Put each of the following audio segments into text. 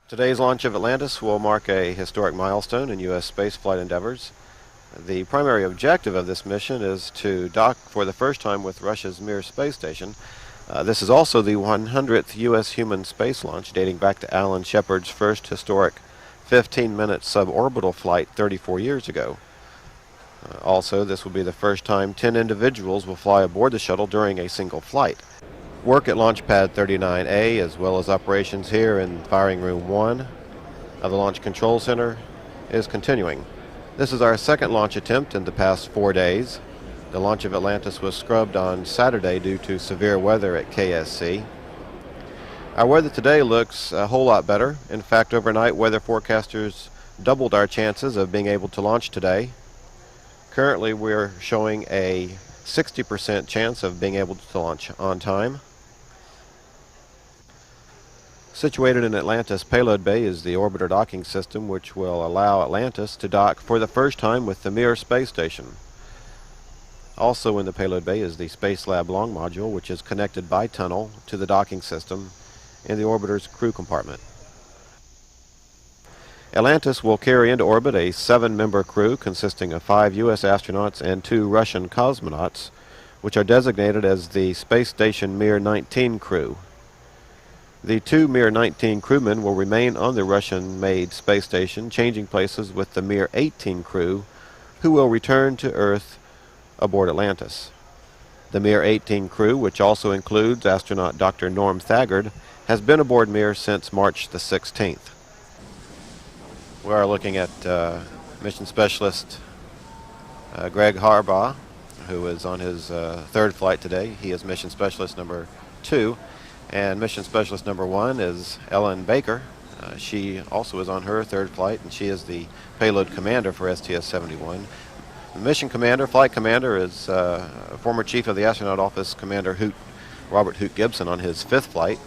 Today's launch of Atlantis will mark a historic milestone in U.S. spaceflight endeavors. The primary objective of this mission is to dock for the first time with Russia's Mir space station. This is also the 100th U.S. human space launch, dating back to Alan Shepard's first historic 15-minute suborbital flight 34 years ago. Also, this will be the first time 10 individuals will fly aboard the shuttle during a single flight. Work at Launchpad 39A, as well as operations here in Firing Room 1 of the Launch Control Center, is continuing. This is our second launch attempt in the past 4 days. The launch of Atlantis was scrubbed on Saturday due to severe weather at KSC. Our weather today looks a whole lot better. In fact, overnight, weather forecasters doubled our chances of being able to launch today. Currently, we're showing a 60% chance of being able to launch on time. Situated in Atlantis Payload Bay is the orbiter docking system, which will allow Atlantis to dock for the first time with the MIR space station. Also in the payload bay is the Space Lab Long Module, which is connected by tunnel to the docking system in the orbiter's crew compartment. Atlantis will carry into orbit a 7-member crew consisting of 5 U.S. astronauts and 2 Russian cosmonauts, which are designated as the Space Station MIR-19 crew. The 2 MIR-19 crewmen will remain on the Russian-made space station, changing places with the MIR-18 crew, who will return to Earth aboard Atlantis. The MIR-18 crew, which also includes astronaut Dr. Norman Thagard, has been aboard MIR since March the 16th. We are looking at mission specialist Greg Harbaugh, who is on his third flight today. He is mission specialist number 2. And mission specialist number 1 is Ellen Baker. She also is on her third flight, and she is the payload commander for STS-71. The mission commander, flight commander, is former chief of the astronaut office, Commander Robert Hoot Gibson, on his 5th flight.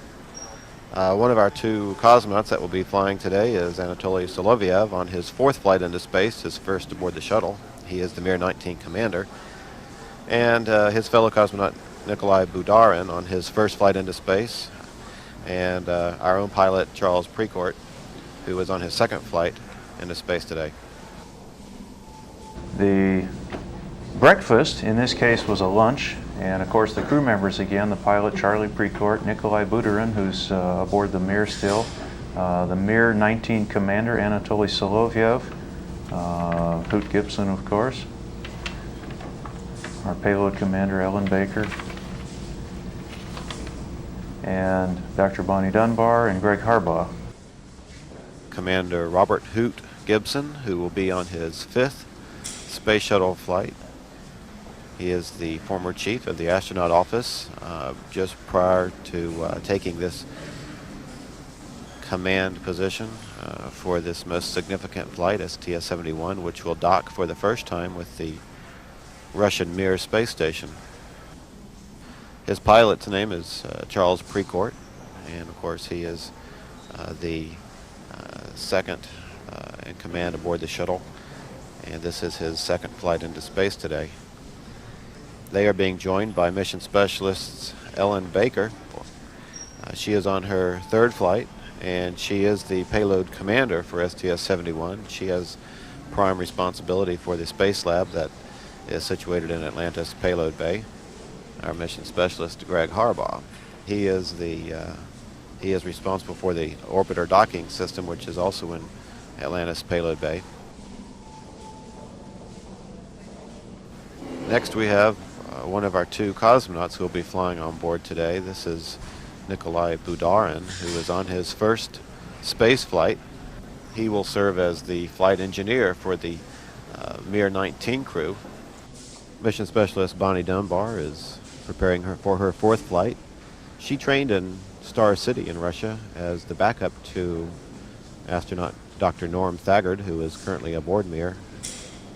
One of our 2 cosmonauts that will be flying today is Anatoly Solovyev on his 4th flight into space, his first aboard the shuttle. He is the MIR-19 commander. And his fellow cosmonaut Nikolai Budarin on his first flight into space, and our own pilot Charles Precourt, who was on his 2nd flight into space today. The breakfast in this case was a lunch, and of course the crew members again, the pilot Charlie Precourt, Nikolai Budarin, who's aboard the MIR still, the MIR-19 commander Anatoly Solovyev, Hoot Gibson of course, our payload commander Ellen Baker, and Dr. Bonnie Dunbar and Greg Harbaugh. Commander Robert Hoot Gibson, who will be on his 5th space shuttle flight. He is the former chief of the astronaut office. Just prior to taking this command position for this most significant flight, STS-71, which will dock for the first time with the Russian Mir space station. His pilot's name is Charles Precourt, and of course he is the 2nd in command aboard the shuttle, and this is his 2nd flight into space today. They are being joined by mission specialist Ellen Baker. She is on her 3rd flight, and she is the payload commander for STS-71. She has prime responsibility for the space lab that is situated in Atlantis Payload Bay. Our mission specialist Greg Harbaugh, he is responsible for the orbiter docking system, which is also in Atlantis Payload Bay. Next we have one of our 2 cosmonauts who will be flying on board today. This is Nikolai Budarin, who is on his 1st space flight. He will serve as the flight engineer for the MIR-19 crew. Mission specialist Bonnie Dunbar is preparing for her 4th flight. She trained in Star City in Russia as the backup to astronaut Dr. Norman Thagard, who is currently aboard MIR.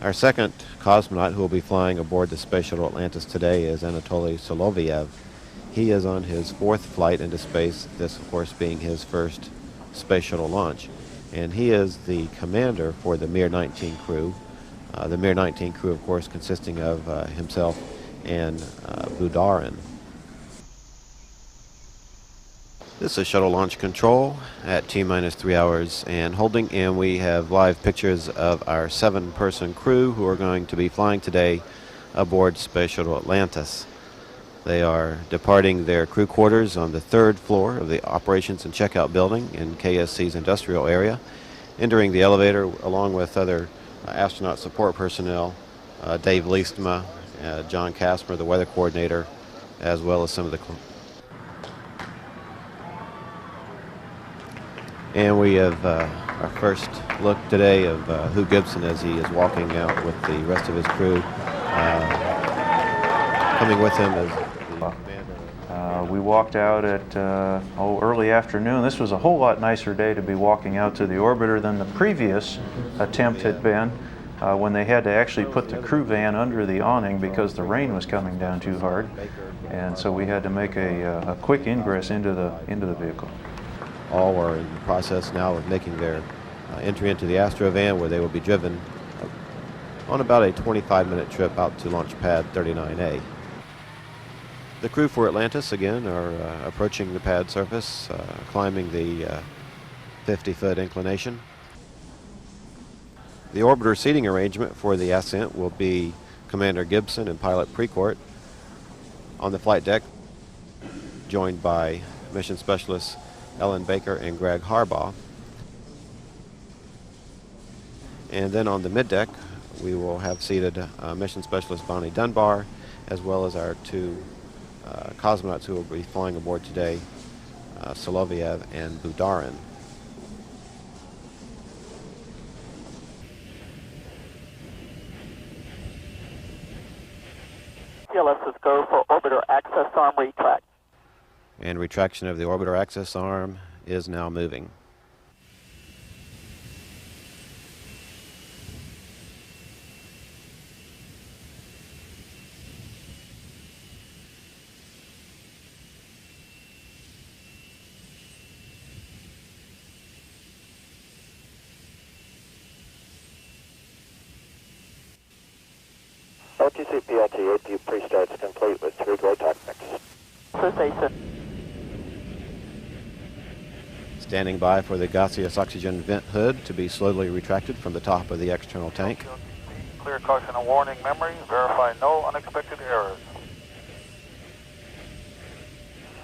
Our 2nd cosmonaut who will be flying aboard the Space Shuttle Atlantis today is Anatoly Solovyev. He is on his 4th flight into space, this of course being his first space shuttle launch. And he is the commander for the MIR-19 crew. The MIR-19 crew, of course, consisting of himself and Budarin. This is Shuttle Launch Control at T-minus 3 hours and holding, and we have live pictures of our 7-person crew who are going to be flying today aboard Space Shuttle Atlantis. They are departing their crew quarters on the 3rd floor of the Operations and Checkout Building in KSC's industrial area, entering the elevator along with other astronaut support personnel, Dave Leestma, John Casper, the weather coordinator, as well as some of the And we have our first look today of Hugh Gibson as he is walking out with the rest of his crew. Coming with him is the commander. We walked out at early afternoon. This was a whole lot nicer day to be walking out to the orbiter than the previous attempt had been, when they had to actually put the crew van under the awning because the rain was coming down too hard, and so we had to make a quick ingress into the vehicle. All are in the process now of making their entry into the Astro van, where they will be driven on about a 25-minute trip out to launchpad 39A. The crew for Atlantis again are approaching the pad surface, climbing the 50-foot inclination. The orbiter seating arrangement for the ascent will be Commander Gibson and pilot Precourt on the flight deck, joined by mission specialists Ellen Baker and Greg Harbaugh. And then on the middeck, we will have seated mission specialist Bonnie Dunbar, as well as our 2 cosmonauts who will be flying aboard today, Solovyev and Budarin. Yeah, let's just go for orbiter access arm retract. And retraction of the orbiter access arm is now moving. OTC PLT APU pre-starts complete with 3 glow techniques. Cessation. Standing by for the gaseous oxygen vent hood to be slowly retracted from the top of the external tank. Clear caution and warning memory. Verify no unexpected errors.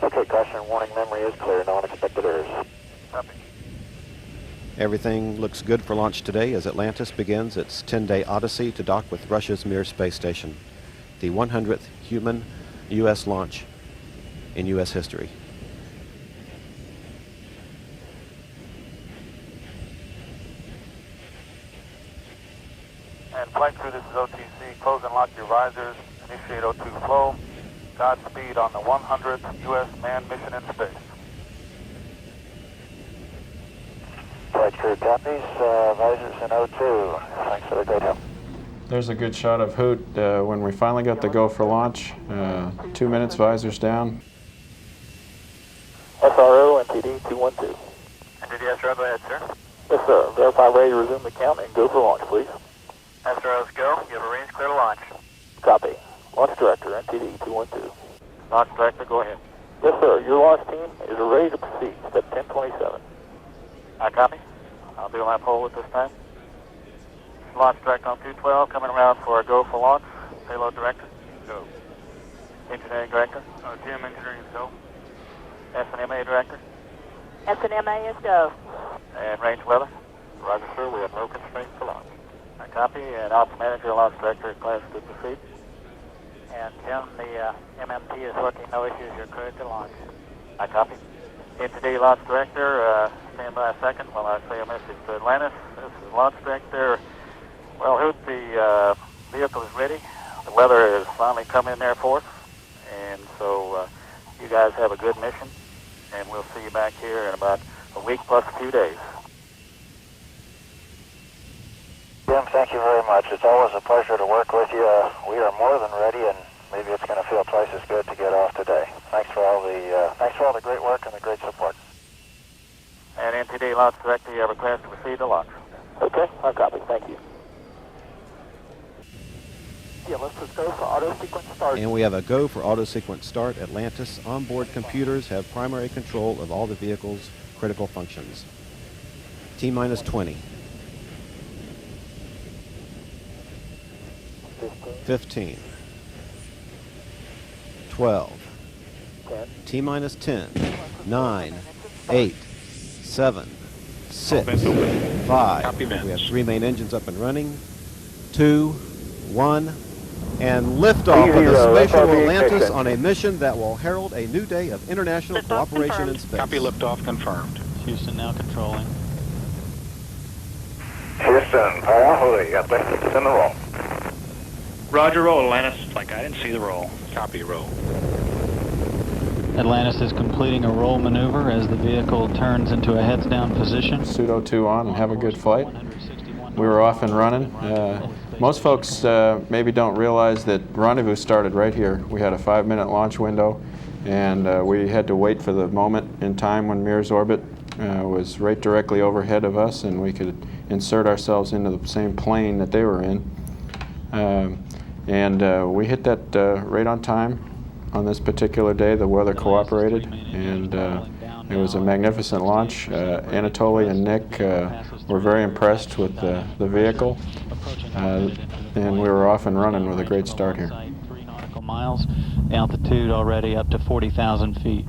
Okay, caution and warning memory is clear, no unexpected errors. Copy. Everything looks good for launch today as Atlantis begins its 10-day odyssey to dock with Russia's Mir space station, the 100th human U.S. launch in U.S. history. And flight crew, this is OTC. Close and lock your visors. Initiate O2 flow. Godspeed on the 100th U.S. manned mission in space. Flight crew copies, visors in O2. Thanks for the great help. There's a good shot of Hoot when we finally got the go for launch. 2 minutes, visors down. SRO and TD 212. NTD SRO, go ahead, sir. Yes, sir. Verify ready to resume the count and go for launch, please. SROs go. You have a range clear to launch. Copy. Launch director, NTD 212. Launch director, go ahead. Yes, sir. Your launch team is ready to proceed. Step 1027. I copy. I'll be on my pole at this time. Launch director on 212, coming around for a go for launch. Payload director, go. Engineering director, TM engineering is go. S&MA director, S&MA is go. and range weather. Roger, sir, we have no constraints for launch. I copy, and ops manager, launch director, class to proceed. And Tim, the MMT is looking, no issues, you're cleared to launch. I copy. NTD launch director, stand by a second while I say a message to Atlantis. This is launch director. Well, Hoot, the vehicle is ready. The weather has finally come in there for us. And so you guys have a good mission. And we'll see you back here in about a week plus a few days. Jim, thank you very much. It's always a pleasure to work with you. We are more than ready, and maybe it's going to feel twice as good to get off today. Thanks for all the great work and the great support. And NTD launch director, you have a class to proceed to launch. Okay, I copy. Thank you. Yeah, let's just go for auto sequence start. And we have a go for auto sequence start. Atlantis onboard computers have primary control of all the vehicle's critical functions. T-minus 20. 15. 12. 10. T-minus 10. 9. 8. 7. 6. 5. Copy, Vince. We have 3 main engines up and running. 2. 1. And liftoff of the Zero, Space Shuttle FRB Atlantis ignition. on a mission that will herald a new day of international cooperation in space. Copy, liftoff confirmed. Houston now controlling. Houston, Anatoly, Atlantis in the roll. Roger, roll, Atlantis. Like I didn't see the roll. Copy, roll. Atlantis is completing a roll maneuver as the vehicle turns into a heads-down position. Pseudo 2 on and have a good flight. We were off and running. Most folks maybe don't realize that rendezvous started right here. We had a 5-minute launch window, and we had to wait for the moment in time when MIR's orbit was right directly overhead of us, and we could insert ourselves into the same plane that they were in. We hit that right on time on this particular day. The weather cooperated, and it was a magnificent launch. Anatoly and Nick were very impressed with the vehicle, and we were off and running with a great start here. 3 nautical miles, altitude already up to 40,000 feet.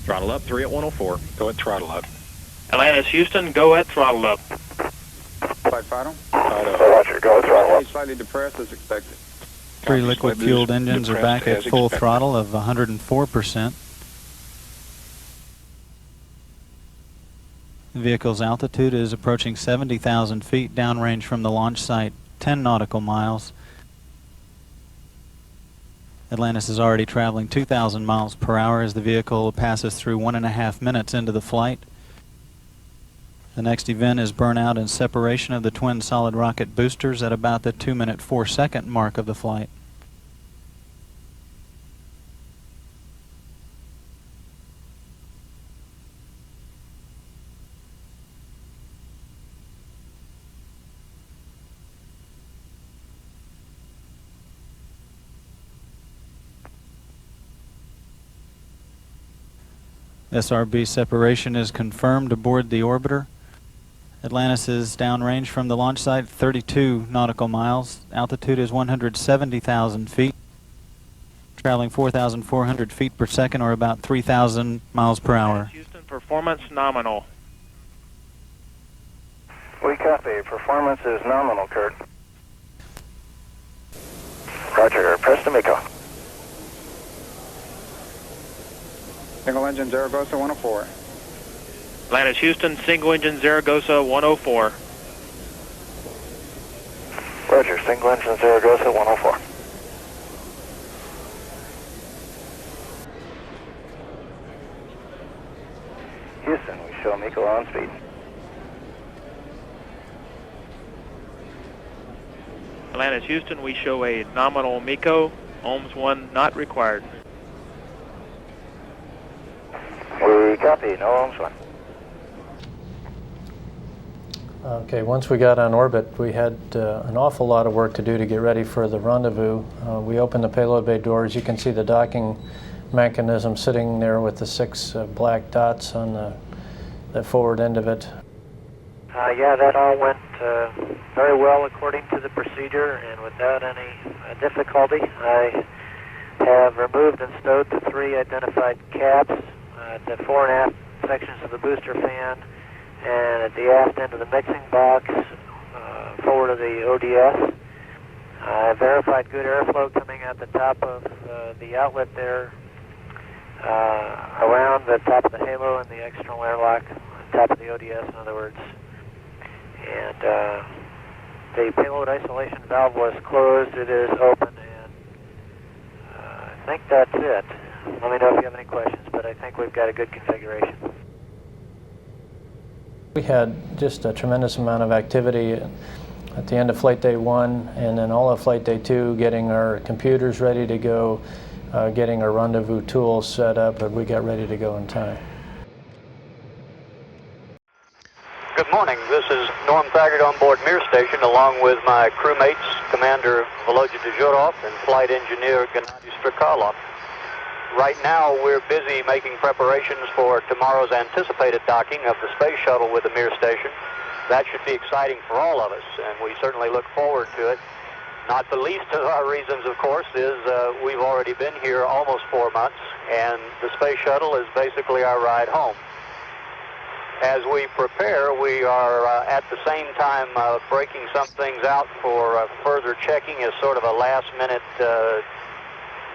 Throttle up, 3 at 104. Go ahead, throttle up. Atlantis, Houston, go at throttle up. Flight final. Roger, go throttle up. Slightly depressed as expected. 3 liquid-fueled engines are back at full throttle of 104%. The vehicle's altitude is approaching 70,000 feet, downrange from the launch site 10 nautical miles. Atlantis is already traveling 2,000 miles per hour as the vehicle passes through 1.5 minutes into the flight. The next event is burnout and separation of the twin solid rocket boosters at about the 2-minute 4-second mark of the flight. SRB separation is confirmed aboard the orbiter. Atlantis is downrange from the launch site 32 nautical miles. Altitude is 170,000 feet. Traveling 4,400 feet per second, or about 3,000 miles per hour. Houston, performance nominal. We copy. Performance is nominal, Kurt. Roger, press to Miko. Single engine Zaragoza 104. Atlantis, Houston, single engine Zaragoza 104. Roger, single engine Zaragoza 104. Houston, we show Miko on speed. Atlantis, Houston, we show a nominal MECO, ohms 1 not required. We copy, no ohms 1. Okay, once we got on orbit, we had an awful lot of work to do to get ready for the rendezvous. We opened the payload bay doors. You can see the docking mechanism sitting there with the 6 black dots on the forward end of it. Yeah, that all went very well according to the procedure and without any difficulty. I have removed and stowed the 3 identified caps at the fore and aft sections of the booster fan and at the aft end of the mixing box forward of the ODS. I verified good airflow coming out the top of the outlet there, around the top of the halo and the external airlock, top of the ODS in other words. And the payload isolation valve was closed, it is open, and I think that's it. Let me know if you have any questions, but I think we've got a good configuration. We had just a tremendous amount of activity at the end of Flight Day 1 and then all of Flight Day 2, getting our computers ready to go, getting our rendezvous tools set up, and we got ready to go in time. Good morning. This is Norman Thagard on board MIR station, along with my crewmates, Commander Volodya Dezhurov and Flight Engineer Gennady Strikalov. Right now, we're busy making preparations for tomorrow's anticipated docking of the Space Shuttle with the MIR station. That should be exciting for all of us, and we certainly look forward to it. Not the least of our reasons, of course, is we've already been here almost 4 months, and the Space Shuttle is basically our ride home. As we prepare, we are at the same time breaking some things out for further checking as sort of a last-minute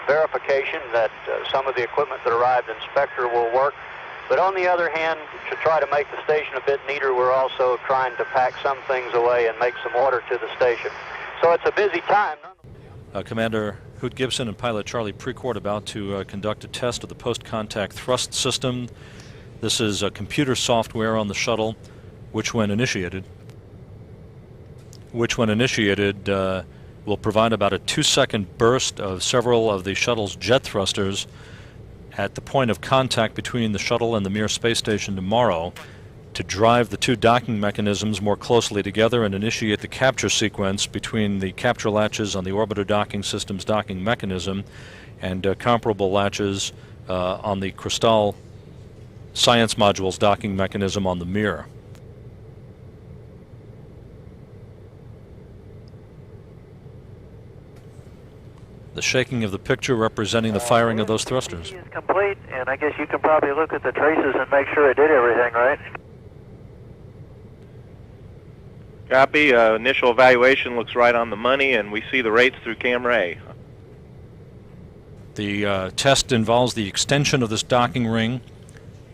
verification that some of the equipment that arrived in Spectre will work. But on the other hand, to try to make the station a bit neater, we're also trying to pack some things away and make some order to the station. So it's a busy time. Commander Hoot Gibson and pilot Charlie Precourt about to conduct a test of the post-contact thrust system. This is computer software on the shuttle, which when initiated, will provide about a 2-second burst of several of the shuttle's jet thrusters at the point of contact between the shuttle and the MIR space station tomorrow to drive the two docking mechanisms more closely together and initiate the capture sequence between the capture latches on the orbiter docking system's docking mechanism and comparable latches on the Crystal Science Module's docking mechanism on the MIR. The shaking of the picture representing the firing of those thrusters. Is complete, and I guess you can probably look at the traces and make sure it did everything right. Copy. Initial evaluation looks right on the money, and we see the rates through camera A. The test involves the extension of this docking ring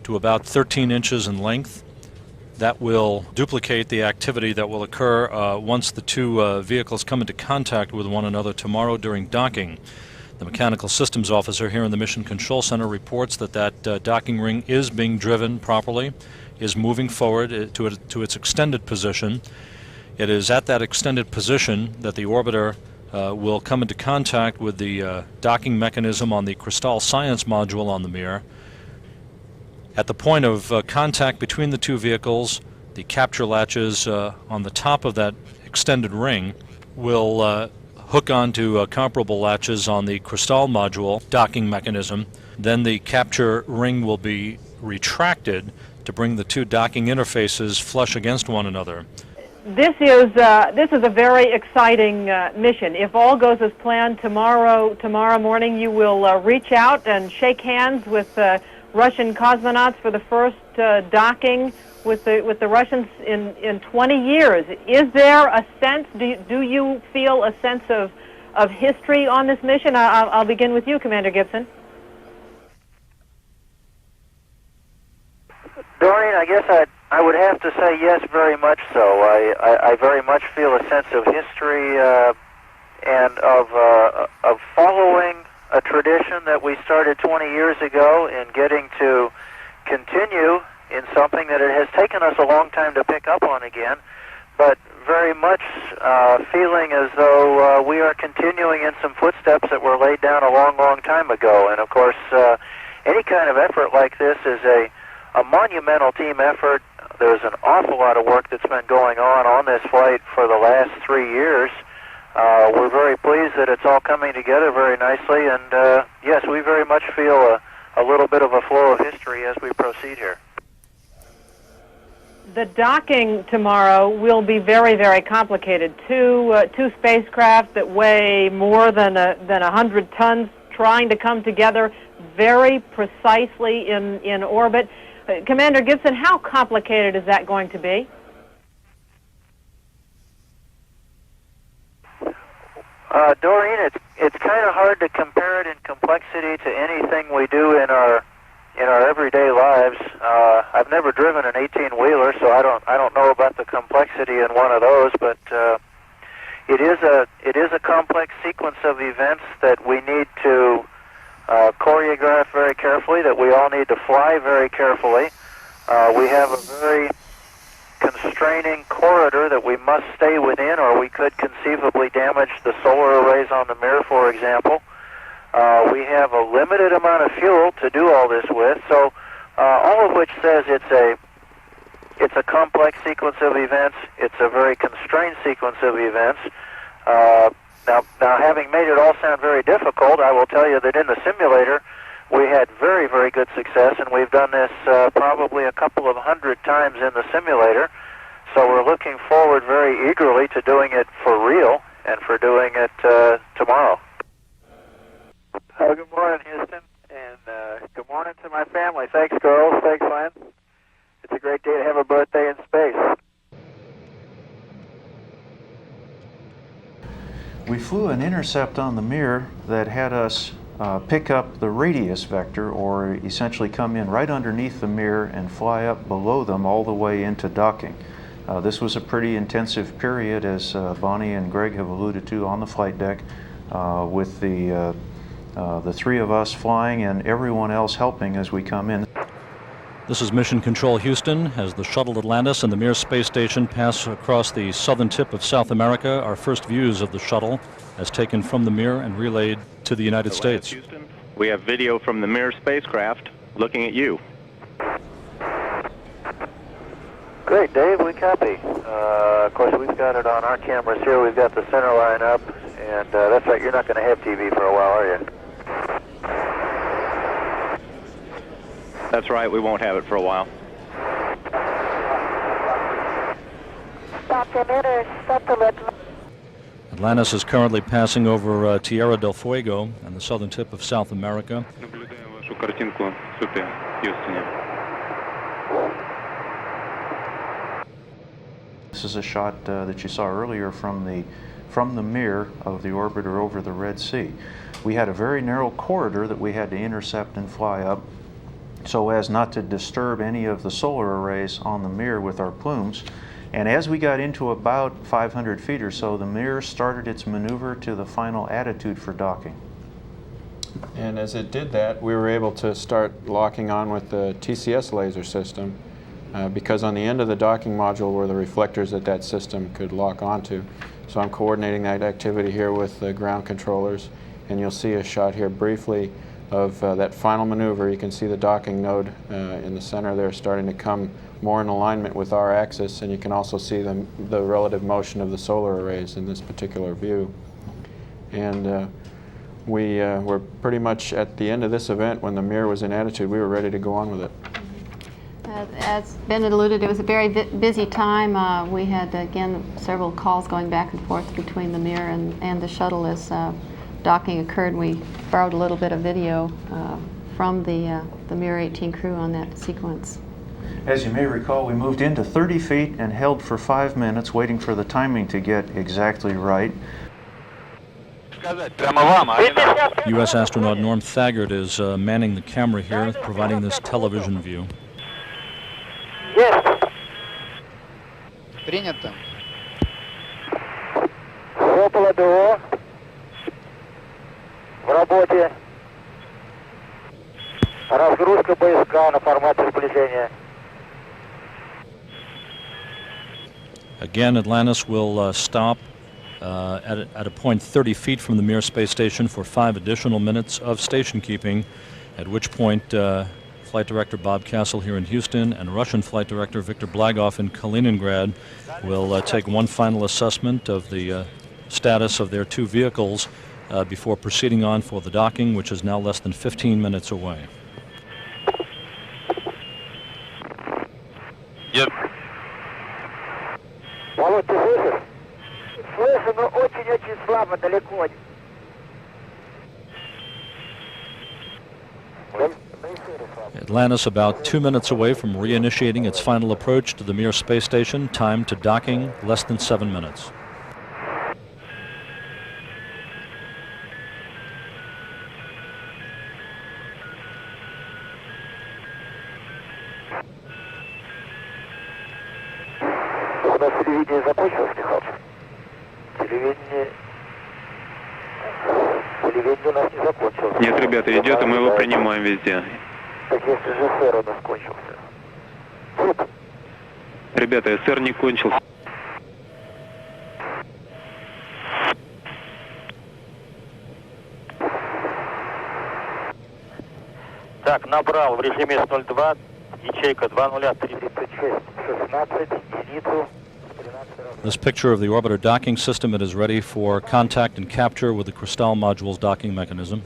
to about 13 inches in length. That will duplicate the activity that will occur once the two vehicles come into contact with one another tomorrow during docking. The Mechanical Systems Officer here in the Mission Control Center reports that that docking ring is being driven properly, is moving forward to its extended position. It is at that extended position that the orbiter will come into contact with the docking mechanism on the Crystal Science Module on the MIR. At the point of contact between the two vehicles, the capture latches on the top of that extended ring will hook onto comparable latches on the Crystal module docking mechanism. Then the capture ring will be retracted to bring the two docking interfaces flush against one another. This is a very exciting mission. If all goes as planned, tomorrow morning you will reach out and shake hands with Russian cosmonauts for the first docking with the Russians in 20 years. Is there a sense? Do you feel a sense of history on this mission? I'll begin with you, Commander Gibson. Doreen, I guess I would have to say yes, very much so. I very much feel a sense of history and of following a tradition that we started 20 years ago and getting to continue in something that it has taken us a long time to pick up on again, but very much feeling as though we are continuing in some footsteps that were laid down a long, long time ago. And of course, any kind of effort like this is a monumental team effort. There's an awful lot of work that's been going on this flight for the last 3 years. We're very pleased that it's all coming together very nicely, and yes, we very much feel a little bit of a flow of history as we proceed here. The docking tomorrow will be very, very complicated. Two spacecraft that weigh more than 100 tons trying to come together very precisely in orbit. Commander Gibson, how complicated is that going to be? Doreen, it's kind of hard to compare it in complexity to anything we do in our everyday lives. I've never driven an 18-wheeler, so I don't know about the complexity in one of those, but it is a complex sequence of events that we need to choreograph very carefully, that we all need to fly very carefully. We have a very constraining corridor that we must stay within, or we could conceivably damage the solar arrays on the MIR, for example. We have a limited amount of fuel to do all this with, so all of which says it's It's a complex sequence of events. It's a very constrained sequence of events. Now, having made it all sound very difficult, I will tell you that in the simulator, we had very, very good success, and we've done this probably a couple of 100 times in the simulator. So we're looking forward very eagerly to doing it for real and for doing it tomorrow. Good morning, Houston, and good morning to my family. Thanks, girls. Thanks, Len. It's a great day to have a birthday in space. We flew an intercept on the MIR that had us pick up the radius vector, or essentially come in right underneath the MIR and fly up below them all the way into docking. This was a pretty intensive period, as Bonnie and Greg have alluded to on the flight deck, with the three of us flying and everyone else helping as we come in. This is Mission Control Houston as the Shuttle Atlantis and the Mir space station pass across the southern tip of South America. Our first views of the shuttle as taken from the Mir and relayed to the United States. Houston, we have video from the MIR spacecraft looking at you. Great, Dave. We copy. Of course, we've got it on our cameras here. We've got the center line up, and that's right. You're not going to have TV for a while, are you? That's right, we won't have it for a while. Atlantis is currently passing over Tierra del Fuego and the southern tip of South America. This is a shot that you saw earlier from the MIR of the orbiter over the Red Sea. We had a very narrow corridor that we had to intercept and fly up, so as not to disturb any of the solar arrays on the MIR with our plumes. And as we got into about 500 feet or so, the MIR started its maneuver to the final attitude for docking. And as it did that, we were able to start locking on with the TCS laser system, because on the end of the docking module were the reflectors that that system could lock onto. So I'm coordinating that activity here with the ground controllers, and you'll see a shot here briefly of that final maneuver. You can see the docking node in the center there starting to come more in alignment with our axis, and you can also see the relative motion of the solar arrays in this particular view. And we were pretty much at the end of this event when the MIR was in attitude. We were ready to go on with it. As Ben had alluded, it was a very busy time. We had, again, several calls going back and forth between the MIR and the shuttle as docking occurred. We borrowed a little bit of video from the MIR 18 crew on that sequence. As you may recall, we moved into 30 feet and held for 5 minutes, waiting for the timing to get exactly right. U.S. astronaut Norman Thagard is manning the camera here, providing this television view. Yes. Принято. Около ДО. В работе. Разгрузка поиска на формате сближения. Again, Atlantis will stop at a point 30 feet from the Mir space station for 5 additional minutes of station keeping, at which point Flight Director Bob Castle here in Houston and Russian Flight Director Viktor Blagov in Kaliningrad will take one final assessment of the status of their 2 vehicles before proceeding on for the docking, which is now less than 15 minutes away. Yep. Володь, ты слышишь? Слышу, но очень-очень слабо, далеко. Atlantis about 2 minutes away from reinitiating its final approach to the Mir space station. Time to docking, less than 7 minutes. У нас телевидение закончилось, Михалыч? Телевидение у нас не закончилось. Нет, ребята, идет, и мы его принимаем везде. Так если же СССР у нас кончился. Ребята, СССР не кончился. Так, набрал в режиме S02, ячейка 2036. This picture of the orbiter docking system, it is ready for contact and capture with the Crystal module's docking mechanism.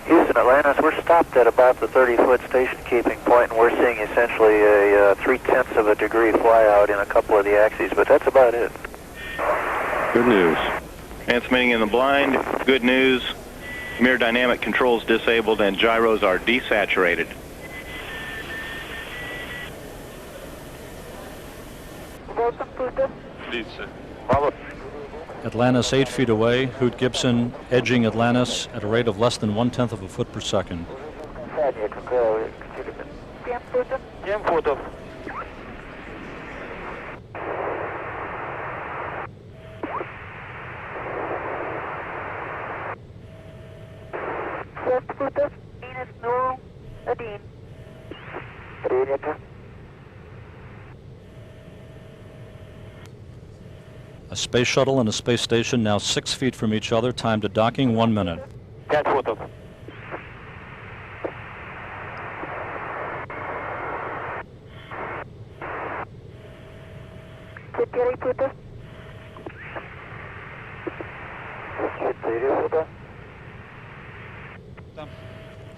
Houston, Atlantis, we're stopped at about the 30-foot station keeping point, and we're seeing essentially a 0.3 of a degree flyout in a couple of the axes, but that's about it. Good news. Transmitting in the blind. Good news. MIR dynamic controls disabled and gyros are desaturated. Atlantis 8 feet away. Hoot Gibson edging Atlantis at a rate of less than 1/10 of a foot per second. A space shuttle and a space station now 6 feet from each other. Time to docking 1 minute.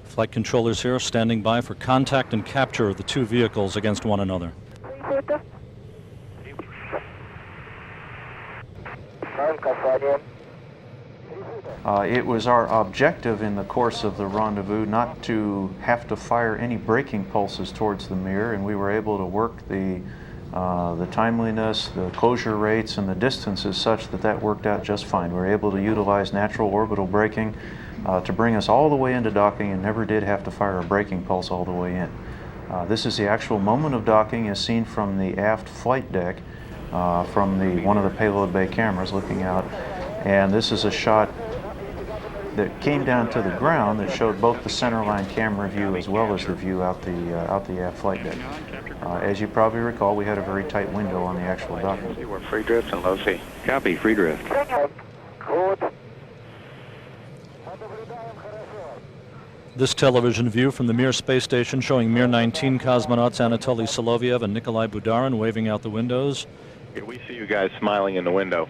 Flight controllers here standing by for contact and capture of the two vehicles against one another. It was our objective in the course of the rendezvous not to have to fire any braking pulses towards the MIR, and we were able to work the timeliness, the closure rates, and the distances such that that worked out just fine. We were able to utilize natural orbital braking to bring us all the way into docking and never did have to fire a braking pulse all the way in. This is the actual moment of docking as seen from the aft flight deck from one of the payload bay cameras looking out. And this is a shot that came down to the ground that showed both the centerline camera view as well as the view out the aft flight deck. As you probably recall, we had a very tight window on the actual docking. We're free drift and low C. Copy, free drift. This television view from the Mir space station showing Mir 19 cosmonauts Anatoly Solovyev and Nikolai Budarin waving out the windows. Here we see you guys smiling in the window.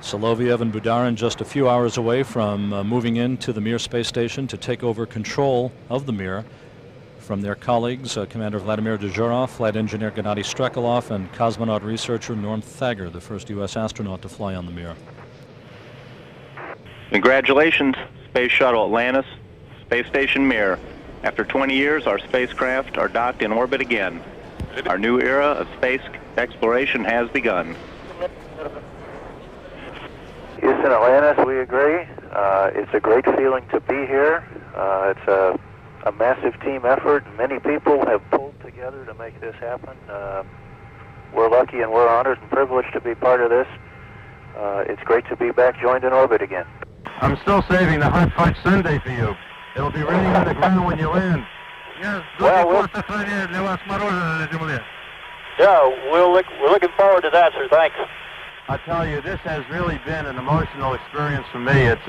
Solovyev and Budarin just a few hours away from moving into the Mir space station to take over control of the Mir from their colleagues, Commander Vladimir Dezhurov, Flight Engineer Gennady Strekalov, and cosmonaut researcher Norman Thagard, the first U.S. astronaut to fly on the Mir. Congratulations, Space Shuttle Atlantis, Space Station MIR. After 20 years, our spacecraft are docked in orbit again. Our new era of space exploration has begun. Houston, Atlantis, we agree. It's a great feeling to be here. It's a massive team effort. Many people have pulled together to make this happen. We're lucky and we're honored and privileged to be part of this. It's great to be back joined in orbit again. I'm still saving the hot fudge sundae for you. It'll be raining on the ground when you land. Yeah, we're looking forward to that, sir. Thanks. I tell you, this has really been an emotional experience for me. It's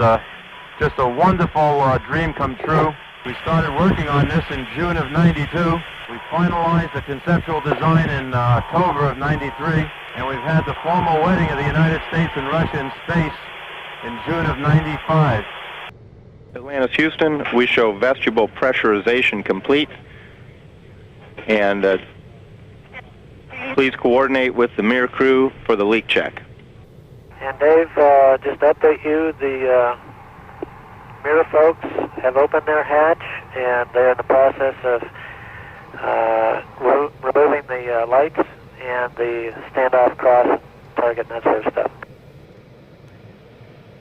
just a wonderful dream come true. We started working on this in June of '92. We finalized the conceptual design in October of '93, and we've had the formal wedding of the United States and Russia in space in June of '95. Atlantis, Houston, we show vestibule pressurization complete, and please coordinate with the MIR crew for the leak check. And Dave, just update you, the MIR folks have opened their hatch, and they're in the process of removing the lights and the standoff cross target and that sort of stuff.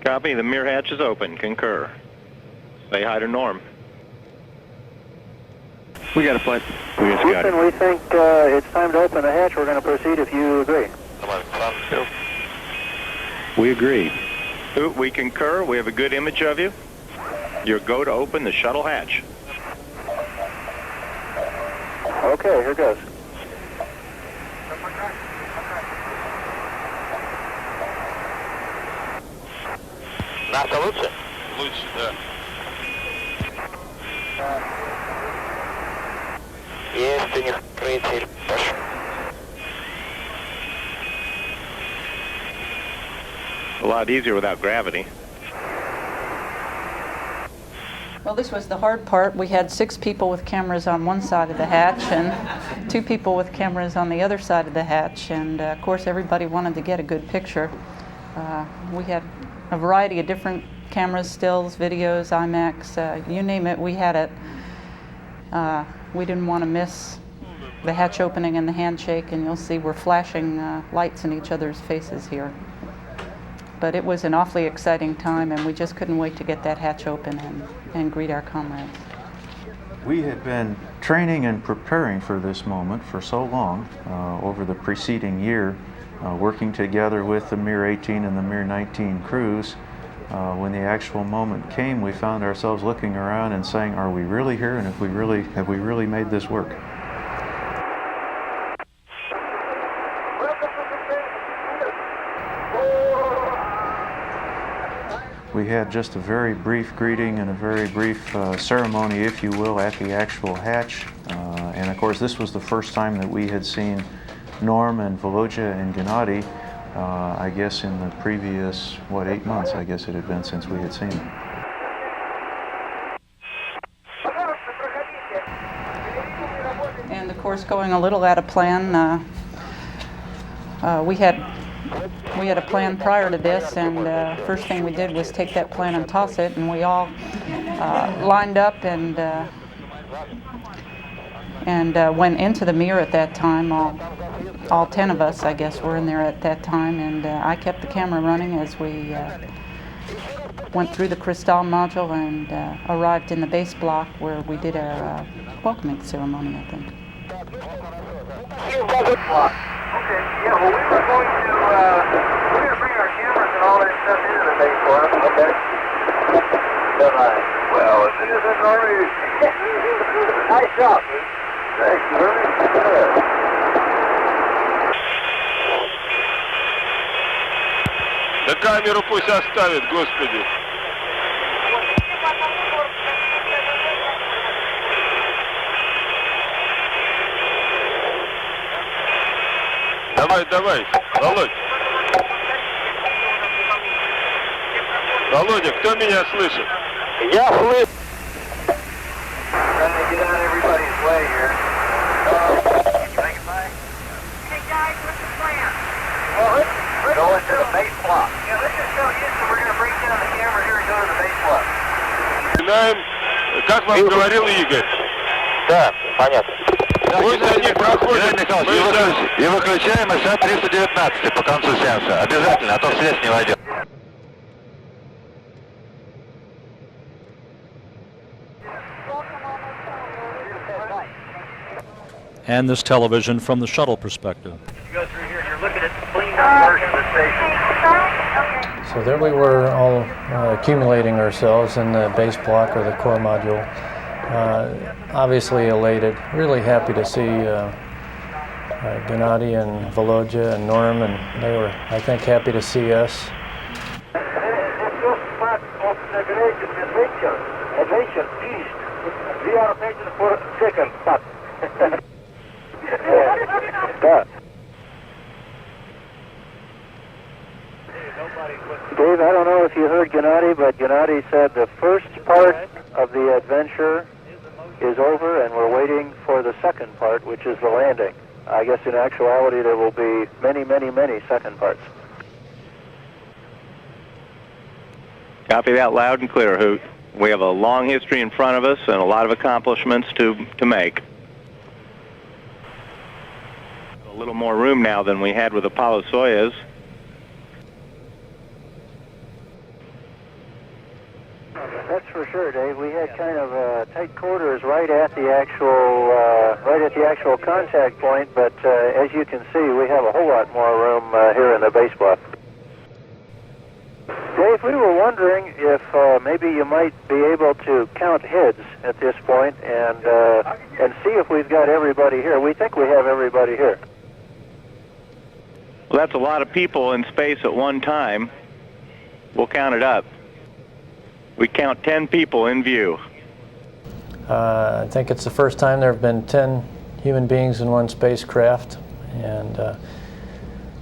Copy, the MIR hatch is open. Concur. Say hi to Norm. We got a flight. We just got it. Houston, we think it's time to open the hatch. We're going to proceed if you agree. We agree. We concur. We have a good image of you. Your go to open the shuttle hatch. Okay, here goes. Нас лучше? Лучше, да. Есть у них третий. A lot easier without gravity. Well, this was the hard part. We had 6 people with cameras on one side of the hatch and 2 people with cameras on the other side of the hatch. And of course, everybody wanted to get a good picture. We had a variety of different cameras, stills, videos, IMAX, you name it, we had it. We didn't want to miss the hatch opening and the handshake, and you'll see we're flashing lights in each other's faces here. But it was an awfully exciting time, and we just couldn't wait to get that hatch open and greet our comrades. We had been training and preparing for this moment for so long over the preceding year, working together with the MIR 18 and the MIR 19 crews. When the actual moment came, we found ourselves looking around and saying, are we really here, and have we really made this work? We had just a very brief greeting and a very brief ceremony, if you will, at the actual hatch. And of course, this was the first time that we had seen Norm and Volodya and Gennady, I guess in the previous, 8 months, I guess it had been since we had seen them. And of course, going a little out of plan, we had a plan prior to this, and first thing we did was take that plan and toss it, and we all lined up and went into the MIR at that time. All 10 of us, I guess, were in there at that time, and I kept the camera running as we went through the Crystal module and arrived in the base block where we did our welcoming ceremony, I think. Okay, yeah, well, we were going to bring our cameras and all that stuff into the base for us, okay? Well, as soon as it's already... Nice job. Thanks, sir. Да камеру пусть оставит, господи. Давай, Володь. Володя, кто меня слышит? Я слышу. Trying to get out of everybody's way here. Hey guys, what's the plan? Well, let's go into the base block. Yeah, let's just tell Houston we're going to break down the camera here and go to the base block. Начинаем, как вам говорил Игорь. Да, понятно. Пусть они проходят. И выключаем СА-319 по концу сеанса. Обязательно, а то в связь не войдет. And this television from the shuttle perspective. You go through here and you're looking at the cleaned up version of the station. So there we were all accumulating ourselves in the base block or the core module. Obviously elated, really happy to see Gennady and Volodya and Norm, and they were, I think, happy to see us. We are waiting for second part. Dave, I don't know if you heard Gennady, but Gennady said the first part of the adventure is over and we're waiting for the second part, which is the landing. I guess in actuality there will be many, many, many second parts. Copy that loud and clear, Hoot. We have a long history in front of us and a lot of accomplishments to make. A little more room now than we had with Apollo Soyuz. That's for sure, Dave. We had kind of tight quarters right at the actual contact point, but as you can see, we have a whole lot more room here in the base block. Dave, we were wondering if maybe you might be able to count heads at this point and see if we've got everybody here. We think we have everybody here. Well, that's a lot of people in space at one time. We'll count it up. We count 10 people in view. I think it's the first time there have been 10 human beings in one spacecraft. And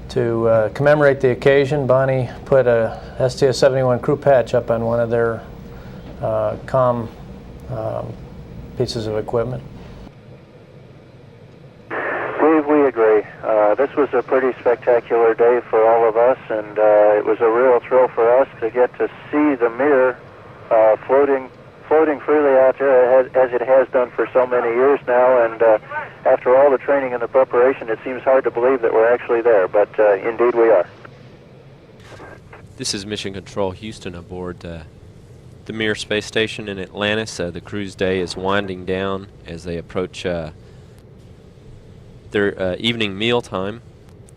to commemorate the occasion, Bonnie put a STS-71 crew patch up on one of their comm pieces of equipment. Dave, we agree. This was a pretty spectacular day for all of us, and it was a real thrill for us to get to see the MIR floating freely out there as it has done for so many years now. And after all the training and the preparation, it seems hard to believe that we're actually there, but indeed we are. This is Mission Control Houston aboard the MIR space station in Atlantis. The crew's day is winding down as they approach their evening meal time.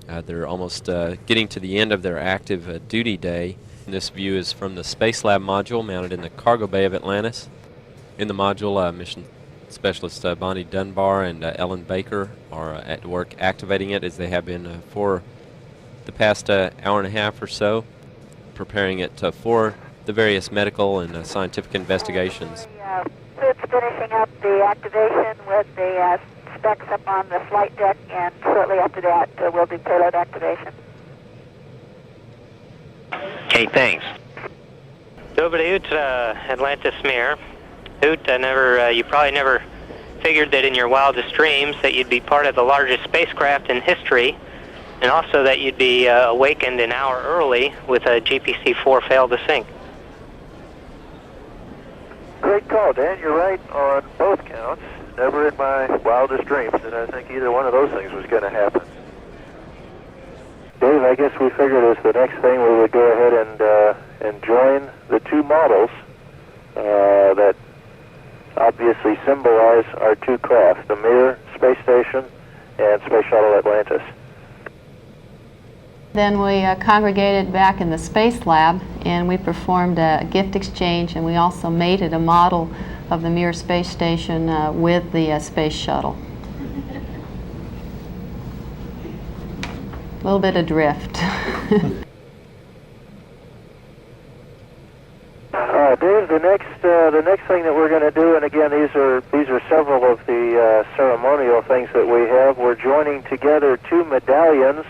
They're almost getting to the end of their active duty day. And this view is from the Space Lab module mounted in the cargo bay of Atlantis. In the module, mission specialists Bonnie Dunbar and Ellen Baker are at work activating it, as they have been for the past hour and a half or so, preparing it for the various medical and scientific investigations. Suits finishing up the activation with the specs up on the flight deck, and shortly after that will be payload activation. Okay, thanks. Over to Hoot, Atlantis MIR. Hoot, you probably never figured that in your wildest dreams that you'd be part of the largest spacecraft in history, and also that you'd be awakened an hour early with a GPC-4 fail to sync. Great call, Dan. You're right on both counts. Never in my wildest dreams did I think either one of those things was going to happen. Dave, I guess we figured as the next thing we would go ahead and join the two models that obviously symbolize our two craft, the MIR space station and Space Shuttle Atlantis. Then we congregated back in the Space Lab, and we performed a gift exchange, and we also mated a model of the MIR space station with the Space Shuttle. A little bit adrift. Dave, the next thing that we're going to do, and again, these are several of the ceremonial things that we have. We're joining together two medallions,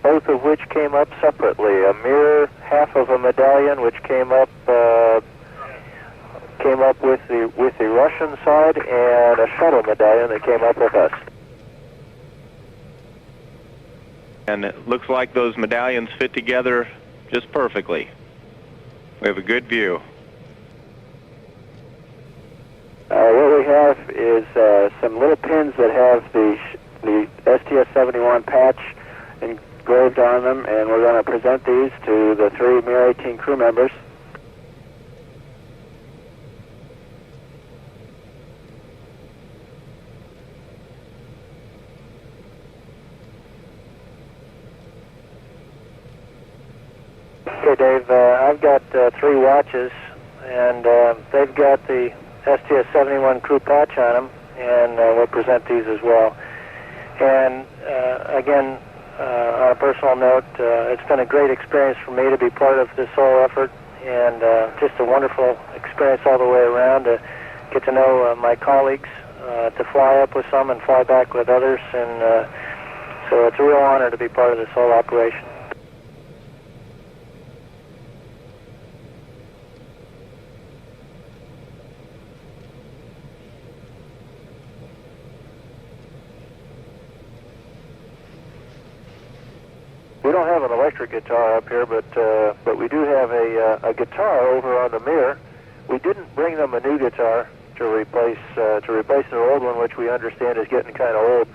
both of which came up separately. A MIR half of a medallion, which came up with the Russian side, and a shuttle medallion that came up with us. And it looks like those medallions fit together just perfectly. We have a good view. What we have is some little pins that have the STS-71 patch engraved on them, and we're going to present these to the three MIR 18 crew members. Okay, Dave, I've got three watches, and they've got the STS-71 crew patch on them, and we'll present these as well. And again, on a personal note, it's been a great experience for me to be part of this whole effort, and just a wonderful experience all the way around to get to know my colleagues, to fly up with some and fly back with others, and so it's a real honor to be part of this whole operation. We don't have an electric guitar up here, but we do have a guitar over on the MIR. We didn't bring them a new guitar to replace their old one, which we understand is getting kind of old.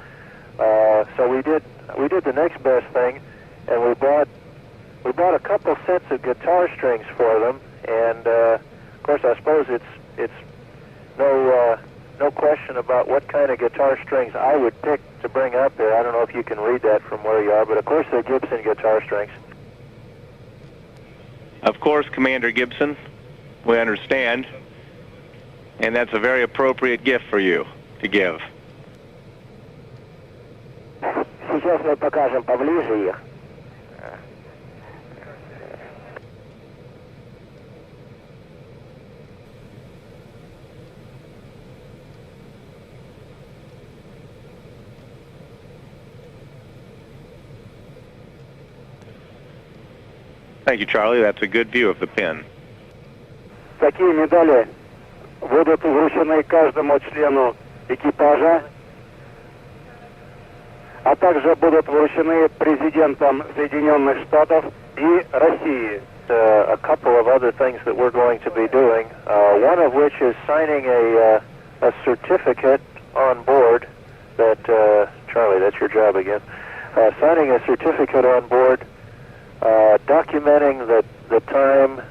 So we did the next best thing, and we bought a couple sets of guitar strings for them. And of course, I suppose it's no question about what kind of guitar strings I would pick to bring up there. I don't know if you can read that from where you are, but of course they're Gibson guitar strings. Of course, Commander Gibson, we understand, and that's a very appropriate gift for you to give. Сейчас мы покажем поближе их. Thank you, Charlie. That's a good view of the pin. Такие медали будут вручены каждому члену экипажа, а также будут вручены президентам Соединенных Штатов и России. A couple of other things that we're going to be doing, one of which is signing a certificate on board that, Charlie, that's your job again, signing a certificate on board documenting the time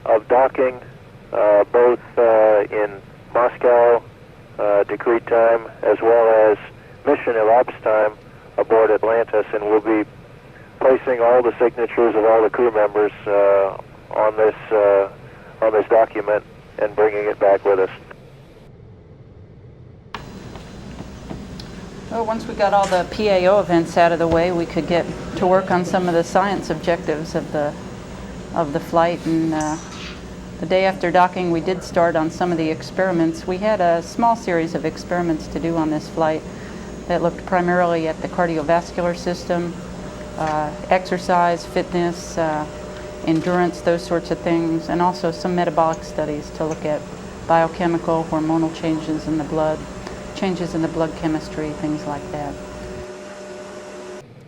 of docking, both in Moscow decreed time as well as mission elapsed time aboard Atlantis, and we'll be placing all the signatures of all the crew members on this document and bringing it back with us. Well, once we got all the PAO events out of the way, we could get to work on some of the science objectives of the flight. And the day after docking, we did start on some of the experiments. We had a small series of experiments to do on this flight that looked primarily at the cardiovascular system, exercise, fitness, endurance, those sorts of things, and also some metabolic studies to look at biochemical, hormonal changes in the blood, changes in the blood chemistry, things like that.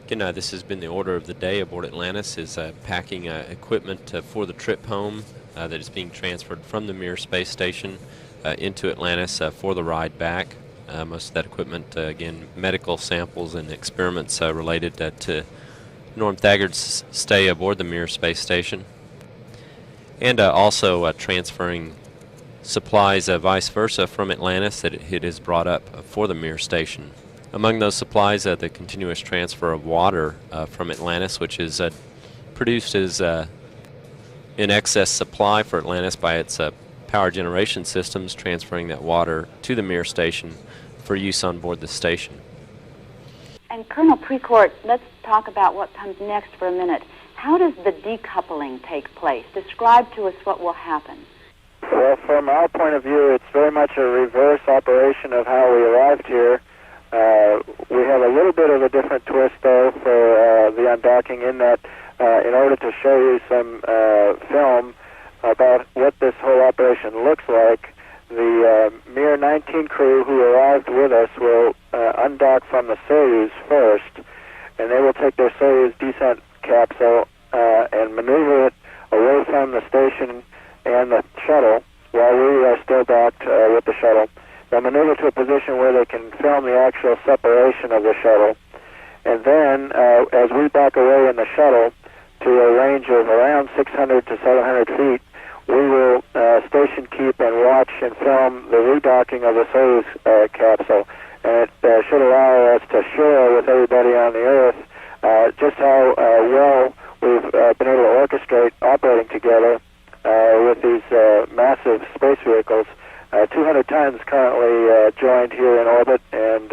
Again, this has been the order of the day aboard Atlantis, is packing equipment for the trip home that is being transferred from the MIR space station into Atlantis for the ride back. Most of that equipment, again, medical samples and experiments related to Norman Thagard's stay aboard the MIR space station, and also transferring supplies vice versa from Atlantis that it has brought up for the MIR station. Among those supplies, the continuous transfer of water from Atlantis, which is produced as in excess supply for Atlantis by its power generation systems, transferring that water to the MIR station for use on board the station. And Colonel Precourt, let's talk about what comes next for a minute. How does the decoupling take place? Describe to us what will happen. Well, from our point of view, it's very much a reverse operation of how we arrived here. We have a little bit of a different twist, though, for the undocking, in that in order to show you some film about what this whole operation looks like, the MIR 19 crew who arrived with us will undock from the Soyuz first, and they will take their Soyuz descent capsule and maneuver it away from the station and the shuttle while we are still docked with the shuttle. They'll maneuver to a position where they can film the actual separation of the shuttle, and then as we back away in the shuttle to a range of around 600 to 700 feet, we will station keep and watch and film the redocking of the Soyuz capsule, and it should allow us to share with everybody on the Earth just how well we've been able to orchestrate operating together with these massive space vehicles. 200 tons currently joined here in orbit, and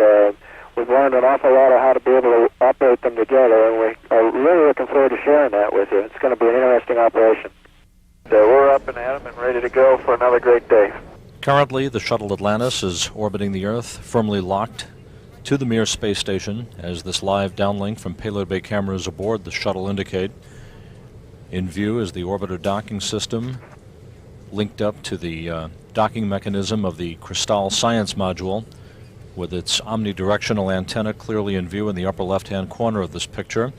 we've learned an awful lot of how to be able to operate them together, and we are really looking forward to sharing that with you. It's going to be an interesting operation. We're up and at 'em and ready to go for another great day. Currently, the Shuttle Atlantis is orbiting the Earth, firmly locked to the MIR space station, as this live downlink from payload bay cameras aboard the shuttle indicate. In view is the orbiter docking system, linked up to the docking mechanism of the Crystal Science Module, with its omnidirectional antenna clearly in view in the upper left-hand corner of this picture.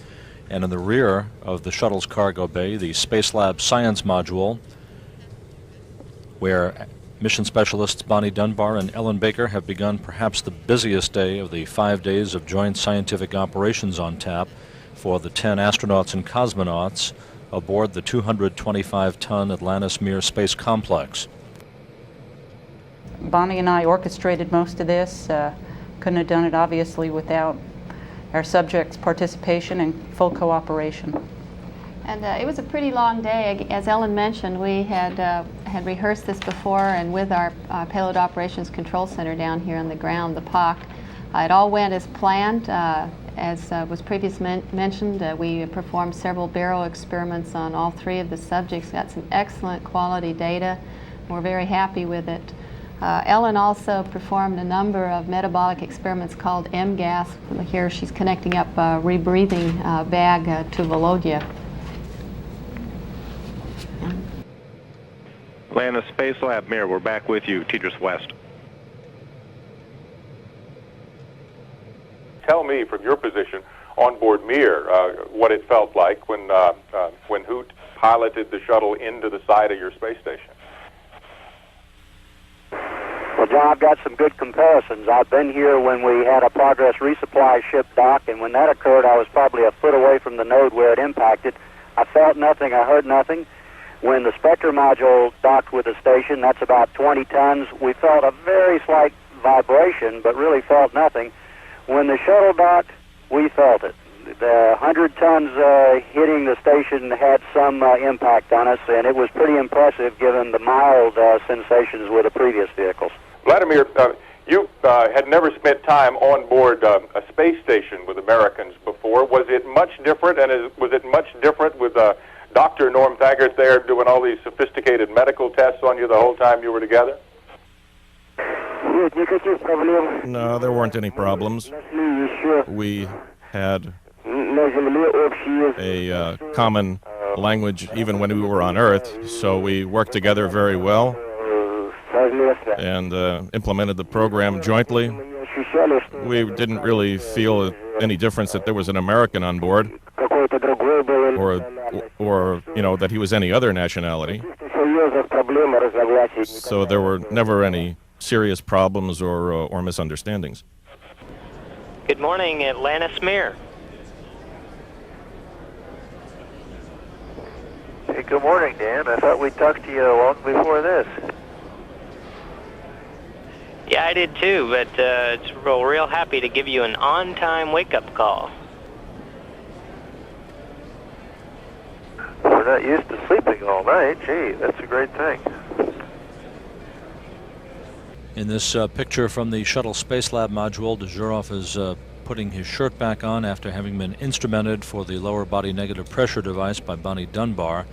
And in the rear of the shuttle's cargo bay, the Space Lab Science Module, where mission specialists Bonnie Dunbar and Ellen Baker have begun perhaps the busiest day of the 5 days of joint scientific operations on tap for the 10 astronauts and cosmonauts aboard the 225-ton Atlantis MIR space complex. Bonnie and I orchestrated most of this. Couldn't have done it, obviously, without our subjects' participation and full cooperation. And it was a pretty long day. As Ellen mentioned, we had rehearsed this before, and with our Payload Operations Control Center down here on the ground, the POC. It all went as planned. As was previously mentioned, we performed several baro experiments on all 3 of the subjects, got some excellent quality data. We're very happy with it. Ellen also performed a number of metabolic experiments called MGAS. Here she's connecting up a rebreathing bag to Volodya. Atlantis Space Lab MIR, we're back with you. Teachers West. Tell me from your position on board MIR what it felt like when Hoot piloted the shuttle into the side of your space station. Well, John, I've got some good comparisons. I've been here when we had a Progress resupply ship dock, and when that occurred, I was probably a foot away from the node where it impacted. I felt nothing, I heard nothing. When the Spectre module docked with the station, that's about 20 tons, we felt a very slight vibration, but really felt nothing. When the shuttle docked, we felt it. The 100 tons hitting the station had some impact on us, and it was pretty impressive given the mild sensations with the previous vehicles. Vladimir, you had never spent time on board a space station with Americans before. Was it much different, and was it much different with Dr. Norm Thagard there doing all these sophisticated medical tests on you the whole time you were together? No, there weren't any problems. We had a common language even when we were on Earth, so we worked together very well and implemented the program jointly. We didn't really feel any difference that there was an American on board or you know, that he was any other nationality. So there were never any serious problems or misunderstandings. Good morning, Atlantis MIR. Hey, good morning, Dan. I thought we'd talked to you long before this. Yeah, I did too, but it's real happy to give you an on-time wake-up call. We're not used to sleeping all night. Gee, that's a great thing. In this picture from the Shuttle Space Lab module, Dezhurov is putting his shirt back on after having been instrumented for the lower body negative pressure device by Bonnie Dunbar.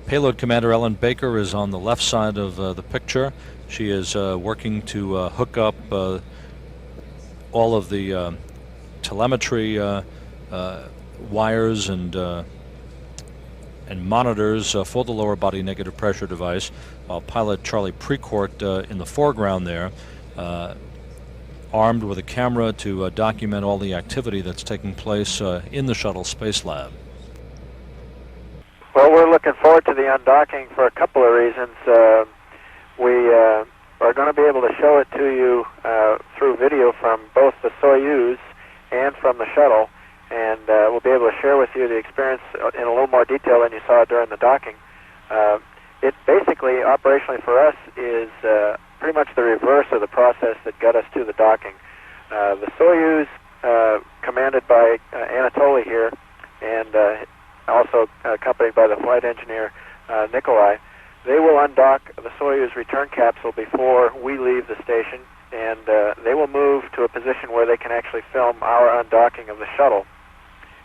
Payload Commander Ellen Baker is on the left side of the picture. She is working to hook up all of the telemetry wires and monitors for the lower body negative pressure device, while pilot Charlie Precourt in the foreground there, armed with a camera to document all the activity that's taking place in the Shuttle Space Lab. Well, we're looking forward to the undocking for a couple of reasons. We are going to be able to show it to you through video from both the Soyuz and from the shuttle, and we'll be able to share with you the experience in a little more detail than you saw during the docking. It basically, operationally for us, is pretty much the reverse of the process that got us to the docking. The Soyuz, commanded by Anatoly here, and also accompanied by the flight engineer Nikolai, they will undock the Soyuz return capsule before we leave the station, and they will move to a position where they can actually film our undocking of the shuttle.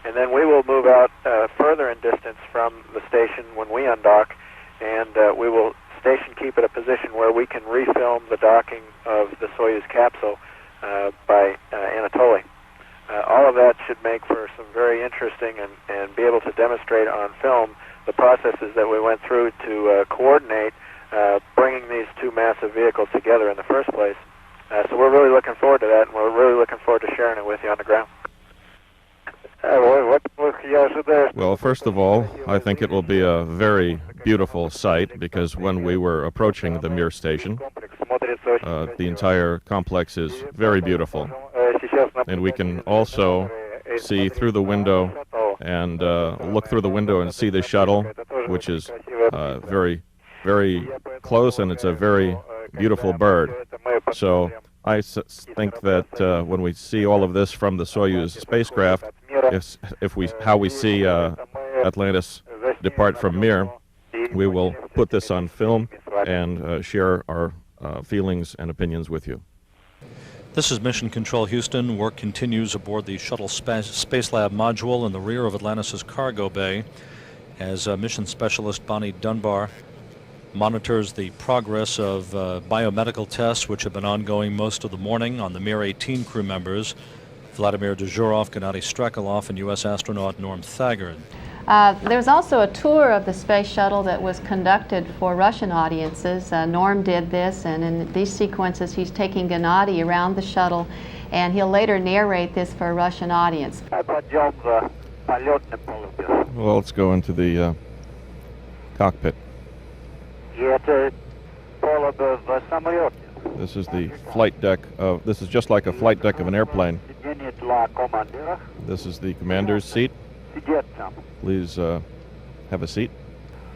And then we will move out further in distance from the station when we undock, and we will station keep at a position where we can refilm the docking of the Soyuz capsule by Anatoly. All of that should make for some very interesting and be able to demonstrate on film the processes that we went through to coordinate bringing these two massive vehicles together in the first place. So we're really looking forward to that, and we're really looking forward to sharing it with you on the ground. Well, first of all, I think it will be a very beautiful sight, because when we were approaching the MIR station, the entire complex is very beautiful. And we can also see through the window and look through the window and see the shuttle, which is very, very close, and it's a very beautiful bird. So I think that when we see all of this from the Soyuz spacecraft, how we see Atlantis depart from MIR, we will put this on film and share our feelings and opinions with you. This is Mission Control Houston. Work continues aboard the Shuttle Space Lab module in the rear of Atlantis' cargo bay as mission specialist Bonnie Dunbar monitors the progress of biomedical tests which have been ongoing most of the morning on the MIR-18 crew members, Vladimir Dezhurov, Gennady Strekalov, and U.S. astronaut Norm Thagard. There's also a tour of the space shuttle that was conducted for Russian audiences. Norm did this, and in these sequences he's taking Gennady around the shuttle, and he'll later narrate this for a Russian audience. Well, let's go into the cockpit. This is the flight deck of, this is just like a flight deck of an airplane. This is the commander's seat. Please have a seat.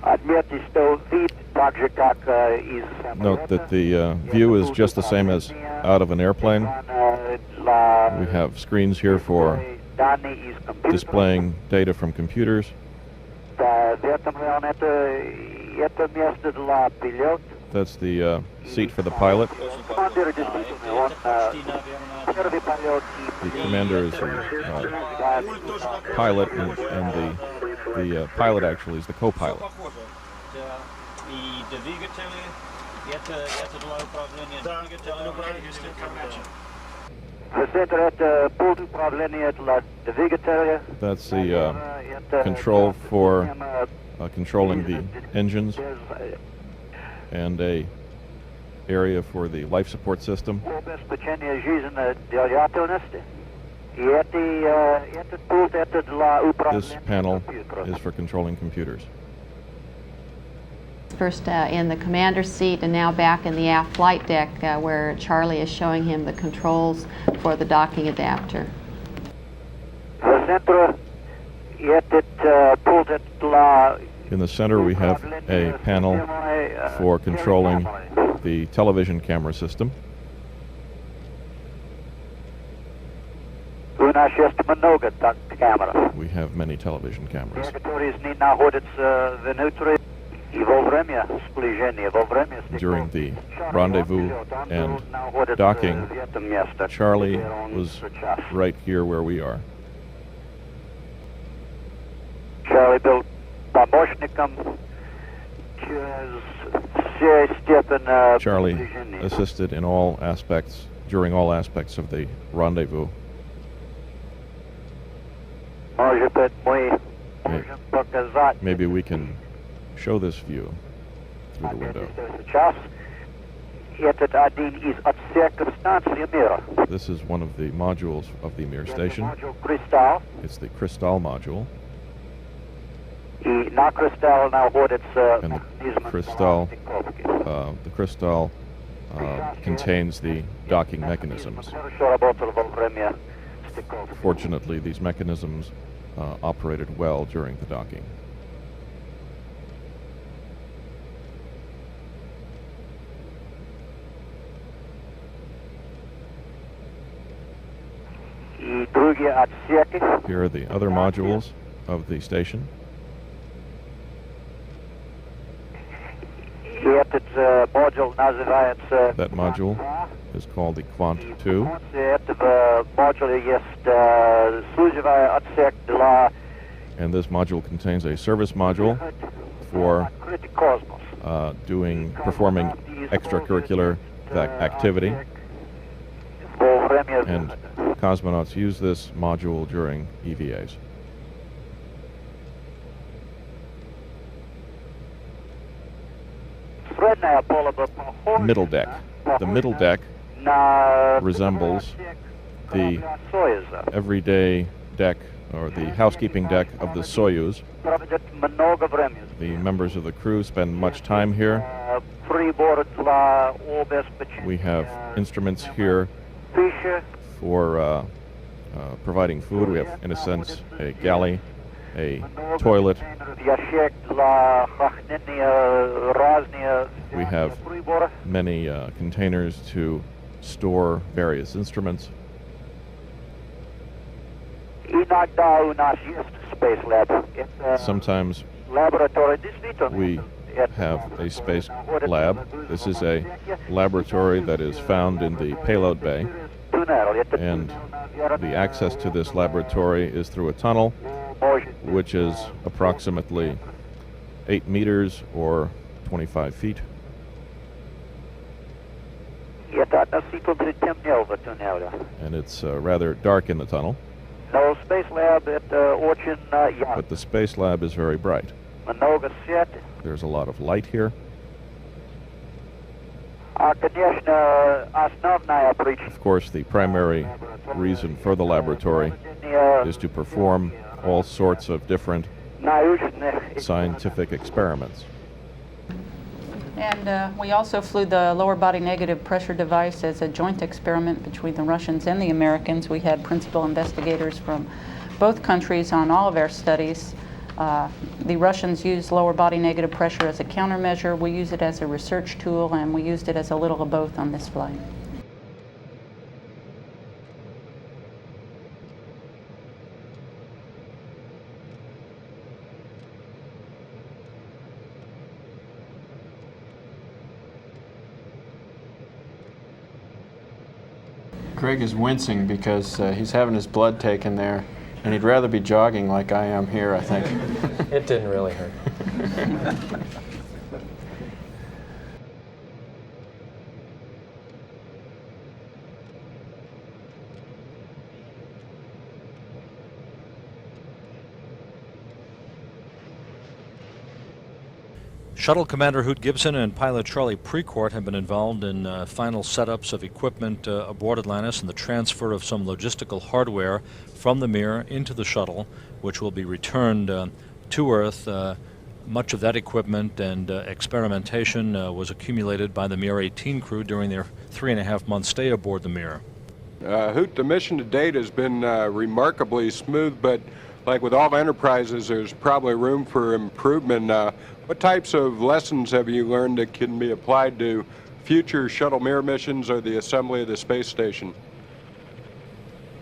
Note that the view is just the same as out of an airplane. We have screens here for displaying data from computers. That's the seat for the pilot. The commander is the pilot, and the pilot actually is the co-pilot. That's the control for controlling the engines, and a area for the life support system. This panel is for controlling computers. First in the commander's seat, and now back in the aft flight deck where Charlie is showing him the controls for the docking adapter. In the center we have a panel for controlling the television camera system. We have many television cameras. During the rendezvous and docking, Charlie was right here where we are. Charlie built Charlie assisted in all aspects, during all aspects of the rendezvous. Maybe we can show this view through the window. This is one of the modules of the MIR station. It's the Crystal module. And the Crystal contains the docking mechanisms. Fortunately, these mechanisms operated well during the docking. Here are the other modules of the station. That module is called the Quant 2. And this module contains a service module for performing extracurricular activity. And cosmonauts use this module during EVAs. Middle deck. The middle deck resembles the everyday deck, or the housekeeping deck of the Soyuz. The members of the crew spend much time here. We have instruments here for providing food. We have, in a sense, a galley, a toilet. We have many containers to store various instruments. Sometimes we have a space lab. This is a laboratory that is found in the payload bay, and the access to this laboratory is through a tunnel, which is approximately 8 meters or 25 feet. And it's rather dark in the tunnel. Space Lab at Очень ярко. But the Space Lab is very bright. Много света. There's a lot of light here. Конечно, основная причина. Of course, the primary reason for the laboratory is to perform all sorts of different scientific experiments. And we also flew the lower body negative pressure device as a joint experiment between the Russians and the Americans. We had principal investigators from both countries on all of our studies. The Russians used lower body negative pressure as a countermeasure. We use it as a research tool, and we used it as a little of both on this flight. Craig is wincing because he's having his blood taken there, and he'd rather be jogging like I am here, I think. It didn't really hurt. Shuttle Commander Hoot Gibson and pilot Charlie Precourt have been involved in final setups of equipment aboard Atlantis and the transfer of some logistical hardware from the MIR into the shuttle, which will be returned to Earth. Much of that equipment and experimentation was accumulated by the MIR 18 crew during their 3.5-month stay aboard the MIR. Hoot, the mission to date has been remarkably smooth, but like with all enterprises, there's probably room for improvement. What types of lessons have you learned that can be applied to future Shuttle-Mir missions or the assembly of the space station?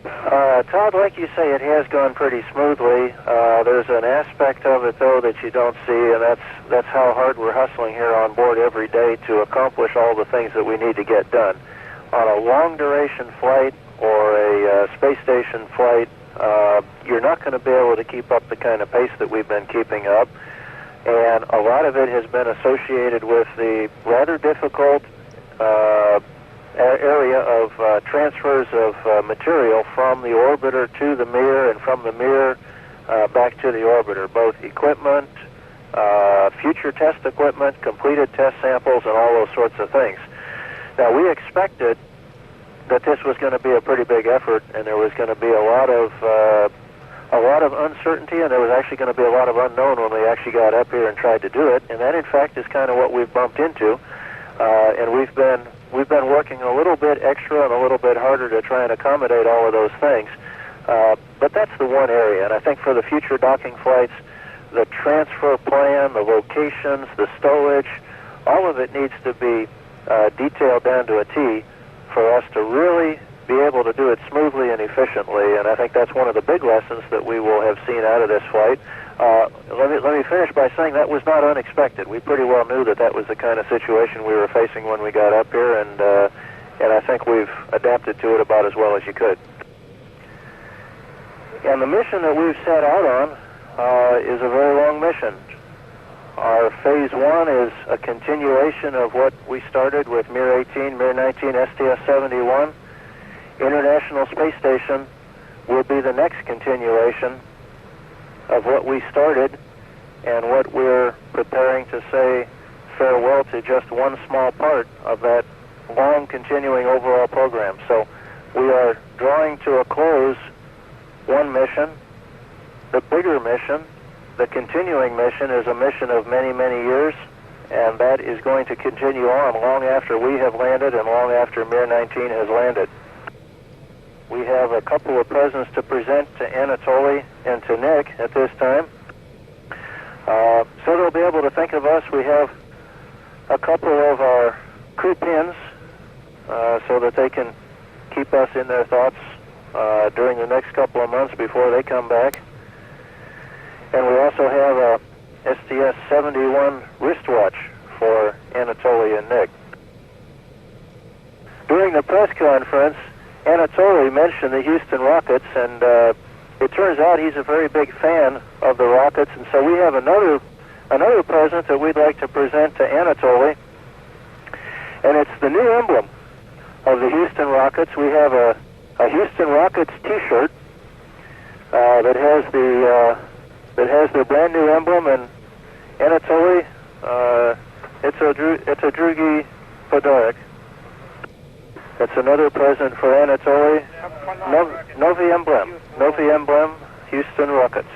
Todd, like you say, it has gone pretty smoothly. There's an aspect of it, though, that you don't see, and that's how hard we're hustling here on board every day to accomplish all the things that we need to get done. On a long-duration flight or a space station flight, you're not going to be able to keep up the kind of pace that we've been keeping up. And a lot of it has been associated with the rather difficult area of transfers of material from the orbiter to the MIR and from the MIR back to the orbiter, both equipment, future test equipment, completed test samples, and all those sorts of things. Now, we expected that this was going to be a pretty big effort, and there was going to be a lot of uncertainty, and there was actually going to be a lot of unknown when we actually got up here and tried to do it. And that, in fact, is kind of what we've bumped into. And we've been working a little bit extra and a little bit harder to try and accommodate all of those things. But that's the one area. And I think for the future docking flights, the transfer plan, the locations, the stowage, all of it needs to be detailed down to a T for us to really be able to do it smoothly and efficiently, and I think that's one of the big lessons that we will have seen out of this flight. Let me finish by saying that was not unexpected. We pretty well knew that that was the kind of situation we were facing when we got up here, and I think we've adapted to it about as well as you could. And the mission that we've set out on is a very long mission. Our phase 1 is a continuation of what we started with MIR 18, MIR 19, STS-71. International Space Station will be the next continuation of what we started and what we're preparing to say farewell to just one small part of that long continuing overall program. So we are drawing to a close one mission. The bigger mission, the continuing mission, is a mission of many, many years, and that is going to continue on long after we have landed and long after MIR 19 has landed. We have a couple of presents to present to Anatoly and to Nick at this time. So they'll be able to think of us. We have a couple of our crew pins so that they can keep us in their thoughts during the next couple of months before they come back. And we also have a STS-71 wristwatch for Anatoly and Nick. During the press conference, Anatoly mentioned the Houston Rockets, and it turns out he's a very big fan of the Rockets, and so we have another present that we'd like to present to Anatoly, and it's the new emblem of the Houston Rockets. We have a Houston Rockets t-shirt that has the brand new emblem, and Anatoly, it's a Drugi Budarin. That's another present for Anatoly. Novi emblem, Houston Rockets.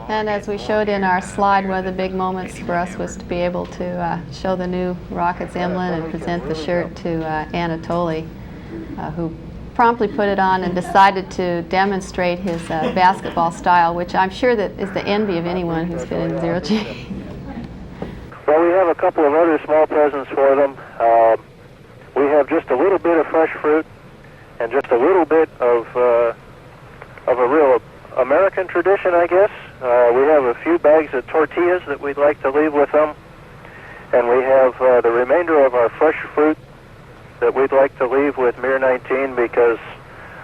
And as we showed in our slide, one of the big moments for us was to be able to show the new Rockets emblem and present the shirt to Anatoly, who promptly put it on and decided to demonstrate his basketball style, which I'm sure that is the envy of anyone who's been in Zero G. Well, we have a couple of other small presents for them. We have just a little bit of fresh fruit and just a little bit of a real American tradition, I guess. We have a few bags of tortillas that we'd like to leave with them, and we have the remainder of our fresh fruit that we'd like to leave with MIR 19, because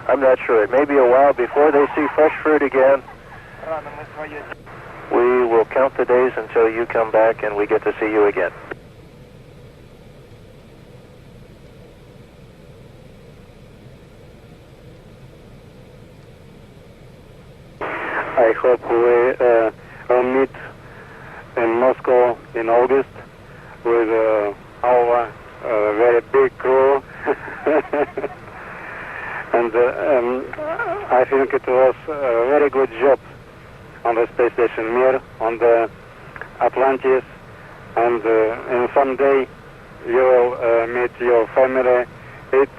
I'm not sure, it may be a while before they see fresh fruit again. We will count the days until you come back and we get to see you again. I hope we will meet in Moscow in August with our very big crew. And I think it was a very good job on the space station MIR, on the Atlantis, and someday you will meet your family. It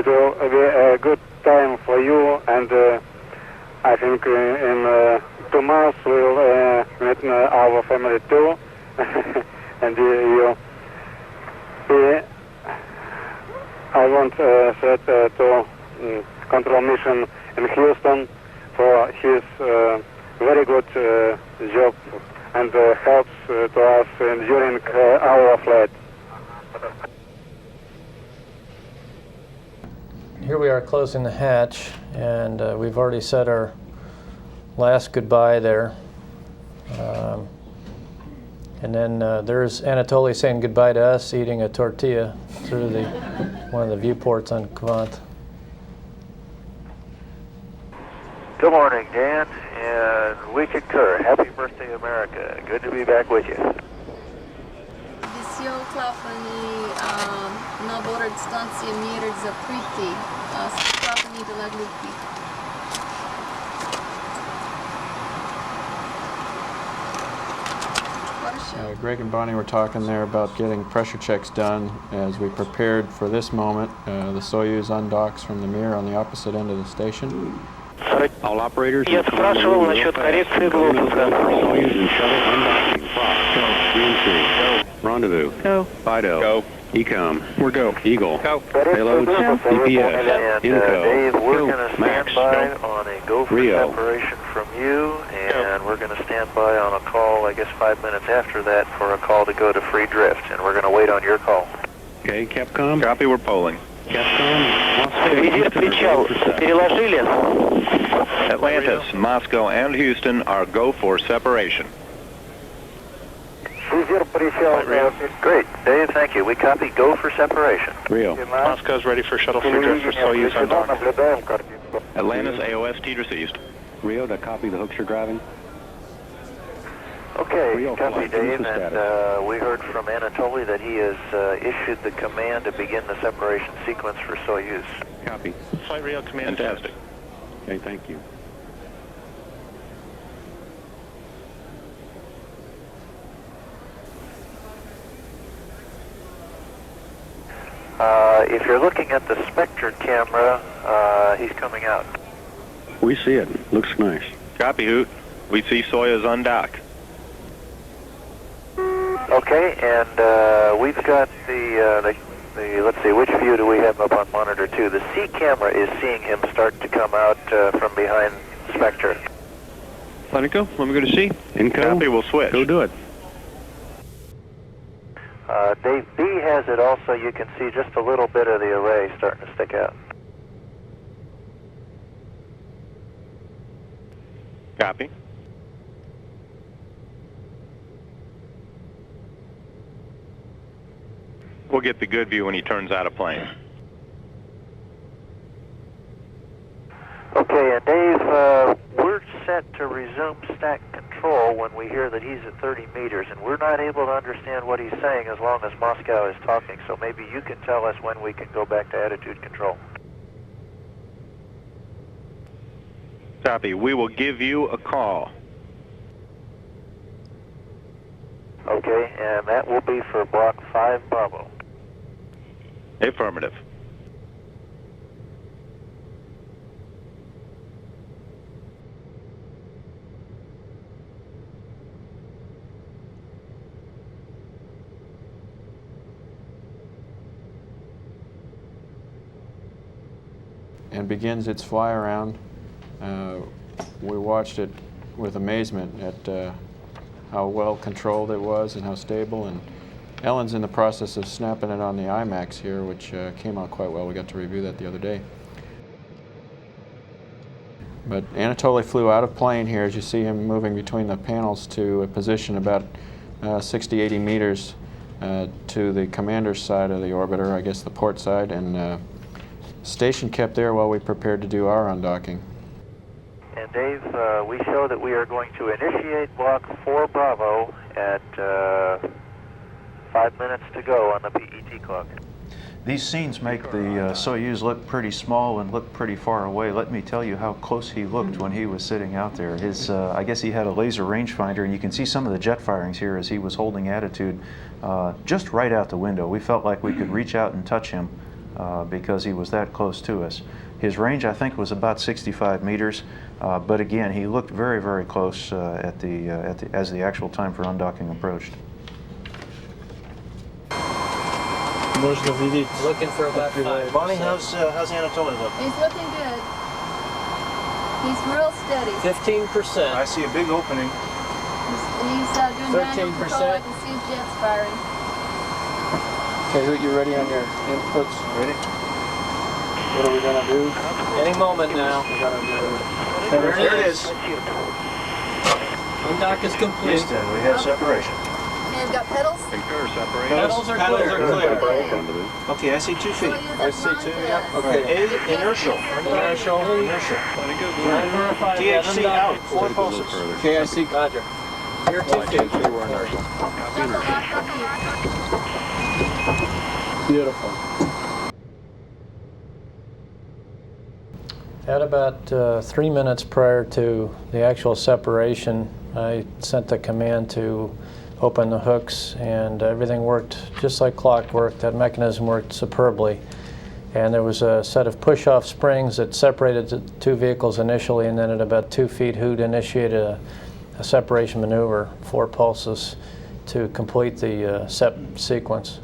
will be a good time for you, and I think in 2 months we'll meet our family too. And I want to control mission in Houston for his very good job and helps to us during our flight. Here we are closing the hatch, and we've already said our last goodbye there. And then there's Anatoly saying goodbye to us, eating a tortilla through one of the viewports on Kvant. Good morning, Dan, and we concur. Happy birthday, America. Good to be back with you. Висел клапаны на борт станции МИР закрыты. Клапаны должны быть. Greg and Bonnie were talking there about getting pressure checks done as we prepared for this moment. The Soyuz undocks from the MIR on the opposite end of the station. All operators. Я спрашивал насчет коррекции глобуса. Rendezvous. Go. Fido. Go. Ecom. We're go. Eagle. Go. Payload. CPS. Info. Dave, we're going to stand Max. by on a go for Rio. separation from you, and we're going to stand by on a call, I guess 5 minutes after that, for a call to go to free drift, and we're going to wait on your call. Okay, Capcom. Copy, we're polling. Визир причал. Переложили. Atlantis, Moscow, and Houston are go for separation. Great, Dave, thank you. We copy go for separation. Rio. Moscow's ready for shuttle free drift for Soyuz undocked. Atlantis, AOST received. Rio, to copy the hooks you're driving. Okay, Rio, copy, flight, Dave, what's the and we heard from Anatoly that he has issued the command to begin the separation sequence for Soyuz. Copy. Flight Rio command. Fantastic. Okay, thank you. If you're looking at the Spectre camera, he's coming out. We see it. Looks nice. Copy, Hoot. We see Soyuz undock. Okay, and we've got the let's see, which view do we have up on monitor 2? The C camera is seeing him start to come out from behind Spectre. Let it go. Let me go to C. Inco. Copy, we'll switch. Go do it. Dave B has it also. You can see just a little bit of the array starting to stick out. Copy. We'll get the good view when he turns out of plane. to resume stack control when we hear that he's at 30 meters, and we're not able to understand what he's saying as long as Moscow is talking, so maybe you can tell us when we can go back to attitude control. Copy. We will give you a call. Okay, and that will be for Block 5 Bravo. Affirmative. And begins its fly around. We watched it with amazement at how well controlled it was and how stable. And Ellen's in the process of snapping it on the IMAX here, which came out quite well. We got to review that the other day. But Anatoly flew out of plane here, as you see him moving between the panels to a position about 60, 80 meters to the commander's side of the orbiter, I guess the port side, and station kept there while we prepared to do our undocking. And Dave, we show that we are going to initiate Block 4 Bravo at 5 minutes to go on the PET clock. These scenes make the Soyuz look pretty small and look pretty far away. Let me tell you how close he looked when he was sitting out there. His, I guess he had a laser rangefinder, and you can see some of the jet firings here as he was holding attitude just right out the window. We felt like we could reach out and touch him because he was that close to us. His range, I think, was about 65 meters, but again, he looked very, very close as the actual time for undocking approached. Looking for about 5. Bonnie, how's Anatoly look? He's looking good. He's real steady. 15%. I see a big opening. He's doing manual control. I can see his jets firing. Okay, Hoot, you ready on your inputs? Ready? What are we going to do? Any moment now. There it is. Undock is complete. Houston, we have separation. And got pedals? Concur, separation. Pedals are clear. Okay, I see 2 feet. I see 2, yeah. Okay, A, inertial. Inertial. THC out, 4 pulses. Okay, I see. Roger. You're 2 feet. Beautiful. At about 3 minutes prior to the actual separation, I sent the command to open the hooks, and everything worked just like clockwork. That mechanism worked superbly. And there was a set of push-off springs that separated the 2 vehicles initially, and then at about 2 feet, Hoot initiated a separation maneuver, 4 pulses, to complete the SEP sequence.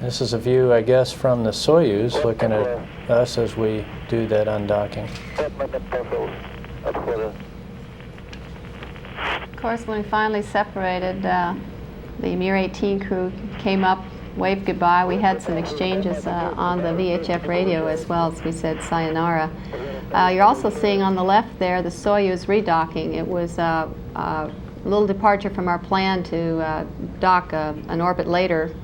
This is a view, I guess, from the Soyuz, looking at us as we do that undocking. Of course, when we finally separated, the MIR 18 crew came up, waved goodbye. We had some exchanges on the VHF radio as well as we said sayonara. You're also seeing on the left there the Soyuz redocking. It was a little departure from our plan to dock an orbit later,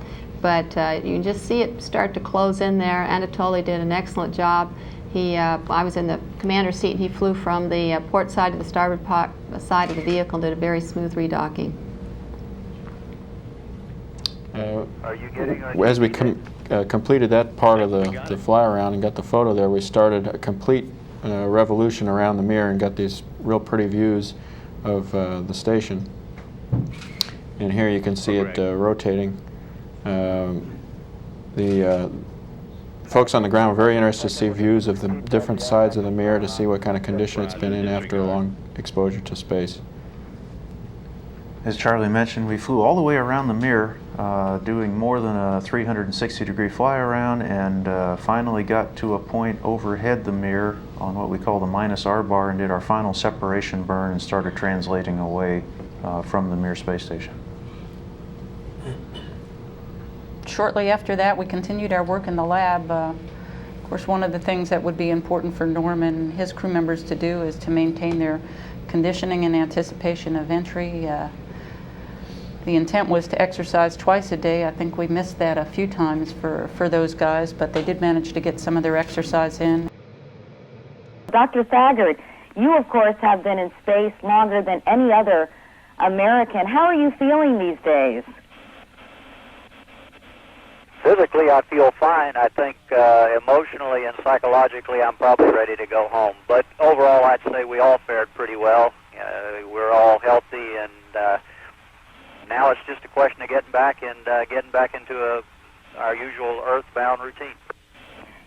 but you can just see it start to close in there. Anatoly did an excellent job. I was in the commander's seat, and he flew from the port side to the starboard side of the vehicle and did a very smooth redocking. As we completed that part of the fly around and got the photo there, we started a complete revolution around the MIR and got these real pretty views of the station. And here you can see it rotating. The folks on the ground were very interested to see views of the different sides of the MIR to see what kind of condition it's been in after a long exposure to space. As Charlie mentioned, we flew all the way around the MIR, doing more than a 360-degree fly around, and finally got to a point overhead the MIR on what we call the -R bar, and did our final separation burn and started translating away from the MIR space station. Shortly after that, we continued our work in the lab. Of course, one of the things that would be important for Norman and his crew members to do is to maintain their conditioning in anticipation of entry. The intent was to exercise twice a day. I think we missed that a few times for those guys, but they did manage to get some of their exercise in. Dr. Thagard, you of course have been in space longer than any other American. How are you feeling these days? Physically, I feel fine. I think emotionally and psychologically, I'm probably ready to go home. But overall, I'd say we all fared pretty well. We're all healthy, and now it's just a question of getting back into our usual earthbound routine.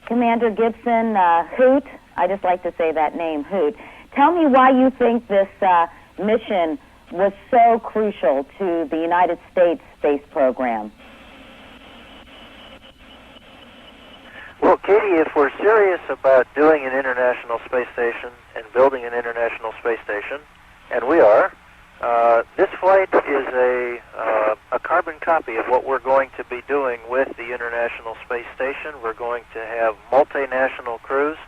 Commander Gibson, Hoot, I just like to say that name, Hoot. Tell me why you think this mission was so crucial to the United States space program. Well, Katie, if we're serious about doing an international space station and building an international space station, and we are, this flight is a carbon copy of what we're going to be doing with the International Space Station. We're going to have multinational crews.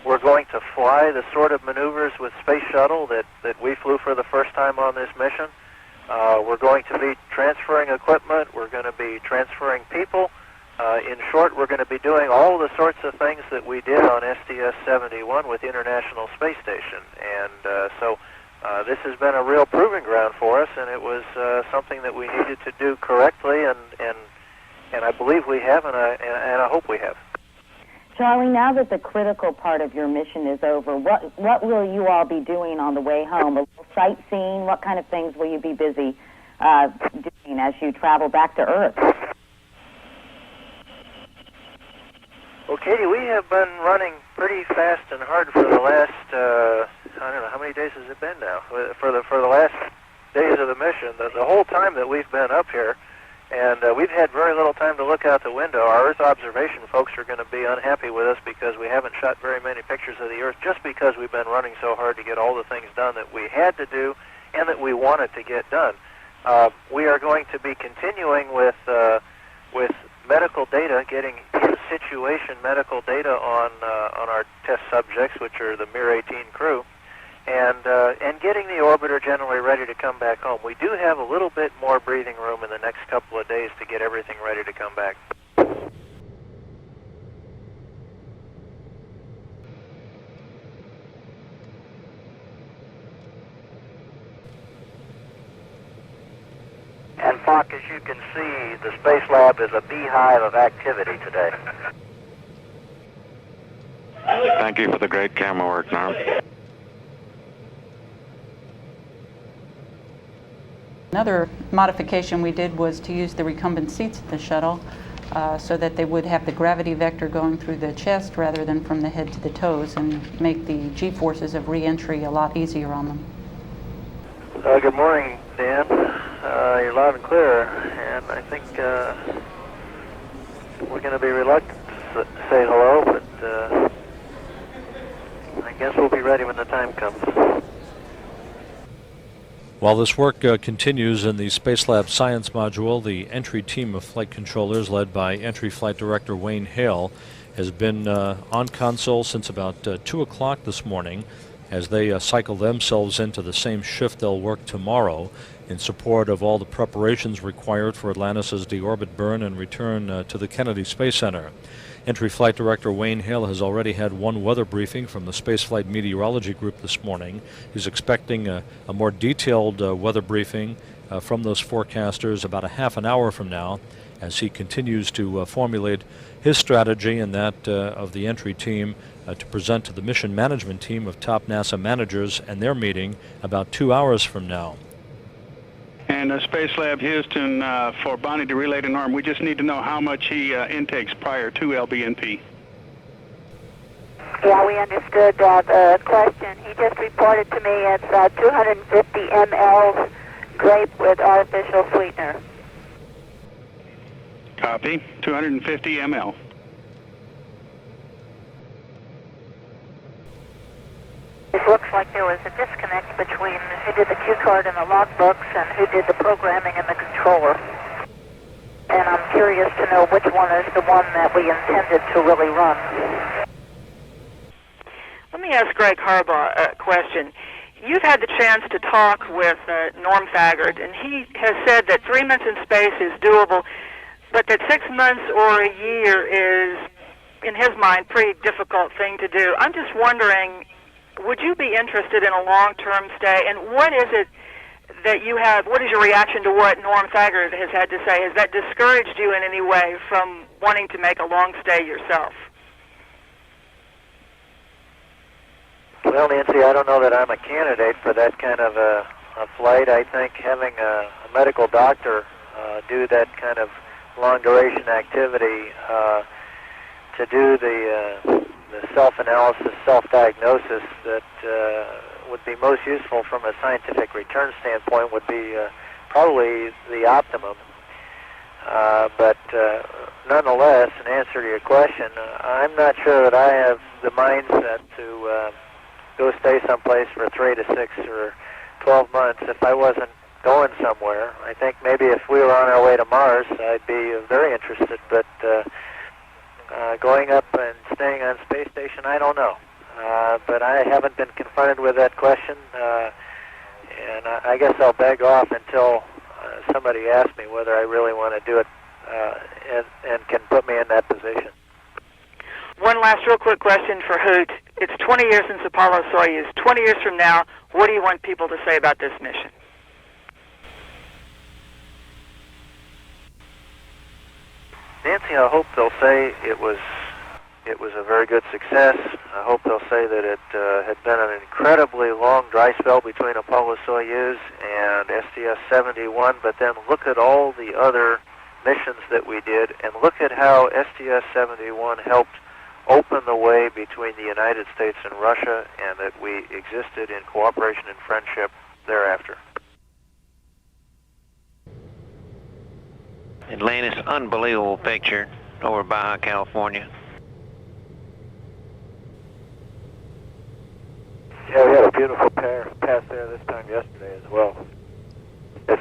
We're going to fly the sort of maneuvers with Space Shuttle that we flew for the first time on this mission. We're going to be transferring equipment. We're going to be transferring people. In short, we're going to be doing all the sorts of things that we did on STS-71 with the International Space Station. And so this has been a real proving ground for us, and it was something that we needed to do correctly, and I believe we have, and I hope we have. Charlie, now that the critical part of your mission is over, what will you all be doing on the way home? A little sightseeing? What kind of things will you be busy doing as you travel back to Earth? Well, Katie, we have been running pretty fast and hard for the last, I don't know, how many days has it been now? For the last days of the mission, the whole time that we've been up here, and we've had very little time to look out the window. Our Earth observation folks are going to be unhappy with us because we haven't shot very many pictures of the Earth just because we've been running so hard to get all the things done that we had to do and that we wanted to get done. We are going to be continuing with medical data, getting in-situation medical data on our test subjects, which are the MIR 18 crew, and getting the orbiter generally ready to come back home. We do have a little bit more breathing room in the next couple of days to get everything ready to come back. And Fock, as you can see, the Space Lab is a beehive of activity today. Thank you for the great camera work, Norm. Another modification we did was to use the recumbent seats at the shuttle so that they would have the gravity vector going through the chest rather than from the head to the toes, and make the G-forces of re-entry a lot easier on them. Good morning, Dan. You're loud and clear, and I think we're going to be reluctant to say hello, but I guess we'll be ready when the time comes. While this work continues in the Space Lab Science Module, the entry team of flight controllers led by Entry Flight Director Wayne Hale has been on console since about 2 o'clock this morning as they cycle themselves into the same shift they'll work tomorrow in support of all the preparations required for Atlantis' deorbit burn and return to the Kennedy Space Center. Entry Flight Director Wayne Hale has already had one weather briefing from the Spaceflight Meteorology Group this morning. He's expecting a more detailed weather briefing from those forecasters about a half an hour from now as he continues to formulate his strategy and that of the entry team to present to the mission management team of top NASA managers and their meeting about 2 hours from now. And Space Lab Houston, for Bonnie to relay to Norm, we just need to know how much he intakes prior to LBNP. Yeah, we understood the question. He just reported to me it's 250 mLs grape with artificial sweetener. Copy. 250 ml. It looks like there was a disconnect between who did the cue card and the logbooks and who did the programming and the controller. And I'm curious to know which one is the one that we intended to really run. Let me ask Greg Harbaugh a question. You've had the chance to talk with Norm Thagard, and he has said that 3 months in space is doable, but that 6 months or a year is, in his mind, pretty difficult thing to do. I'm just wondering, would you be interested in a long-term stay, and what is it that you have, what is your reaction to what Norm Thagard has had to say? Has that discouraged you in any way from wanting to make a long stay yourself? Well, Nancy, I don't know that I'm a candidate for that kind of a flight. I think having a medical doctor do that kind of long-duration activity to do the self-analysis, self-diagnosis that would be most useful from a scientific return standpoint would be probably the optimum. But nonetheless, in answer to your question, I'm not sure that I have the mindset to go stay someplace for 3 to 6 or 12 months if I wasn't going somewhere. I think maybe if we were on our way to Mars, I'd be very interested, but going up and staying on Space Station, I don't know. But I haven't been confronted with that question, and I guess I'll beg off until somebody asks me whether I really want to do it and can put me in that position. One last real quick question for Hoot. It's 20 years since Apollo-Soyuz. 20 years from now, what do you want people to say about this mission? Nancy, I hope they'll say it was a very good success. I hope they'll say that it had been an incredibly long dry spell between Apollo-Soyuz and STS-71, but then look at all the other missions that we did, and look at how STS-71 helped open the way between the United States and Russia, and that we existed in cooperation and friendship thereafter. Atlantis, unbelievable picture over Baja, California. Yeah, we had a beautiful pass there this time yesterday as well. This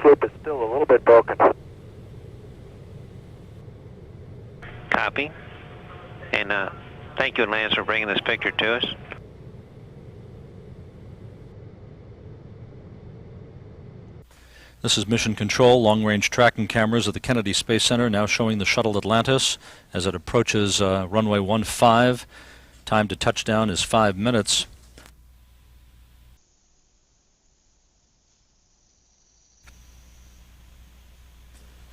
loop is still a little bit broken. Copy. And thank you, Atlantis, for bringing this picture to us. This is Mission Control, long-range tracking cameras at the Kennedy Space Center, now showing the shuttle Atlantis as it approaches runway 15. Time to touchdown is 5 minutes.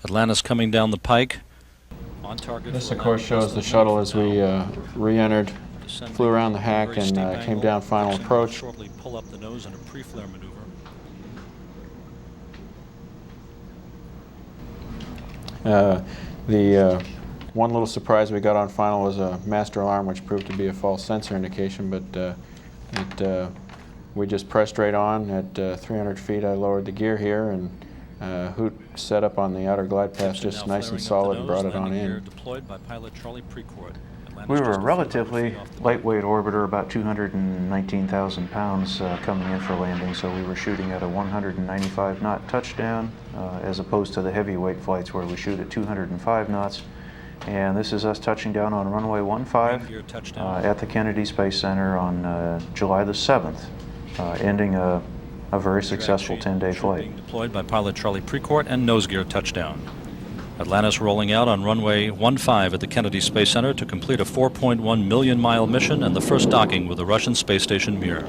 Atlantis coming down the pike. On target. This, of course, shows the shuttle as we re-entered, flew around the hack, and came down final approach. Shortly pull up the nose in a pre-flare maneuver. The one little surprise we got on final was a master alarm, which proved to be a false sensor indication, but we just pressed right on. At 300 feet, I lowered the gear here, and Hoot set up on the outer glide path just nice and solid and brought it on in. We were a relatively lightweight orbiter, about 219,000 pounds coming in for landing, so we were shooting at a 195 knot touchdown as opposed to the heavyweight flights where we shoot at 205 knots. And this is us touching down on runway 15 at the Kennedy Space Center on July the 7th, ending a very successful 10-day flight. Deployed by pilot Charlie Precourt and nose gear touchdown. Atlantis rolling out on runway 15 at the Kennedy Space Center to complete a 4.1 million mile mission and the first docking with the Russian space station Mir.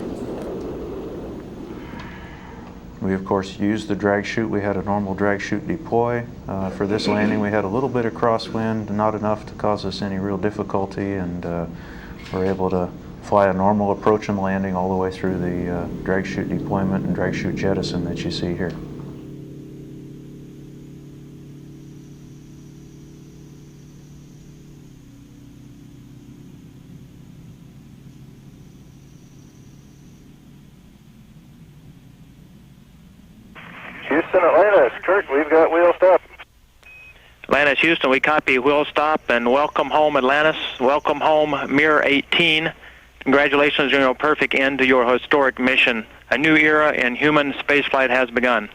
We of course used the drag chute. We had a normal drag chute deploy. For this landing we had a little bit of crosswind, not enough to cause us any real difficulty, and we're able to fly a normal approach and landing all the way through the drag chute deployment and drag chute jettison that you see here. Houston, Atlantis, Kurt, we've got wheel stop. Atlantis, Houston, we copy wheel stop, and welcome home, Atlantis. Welcome home, MIR 18. Congratulations on your perfect end to your historic mission. A new era in human spaceflight has begun.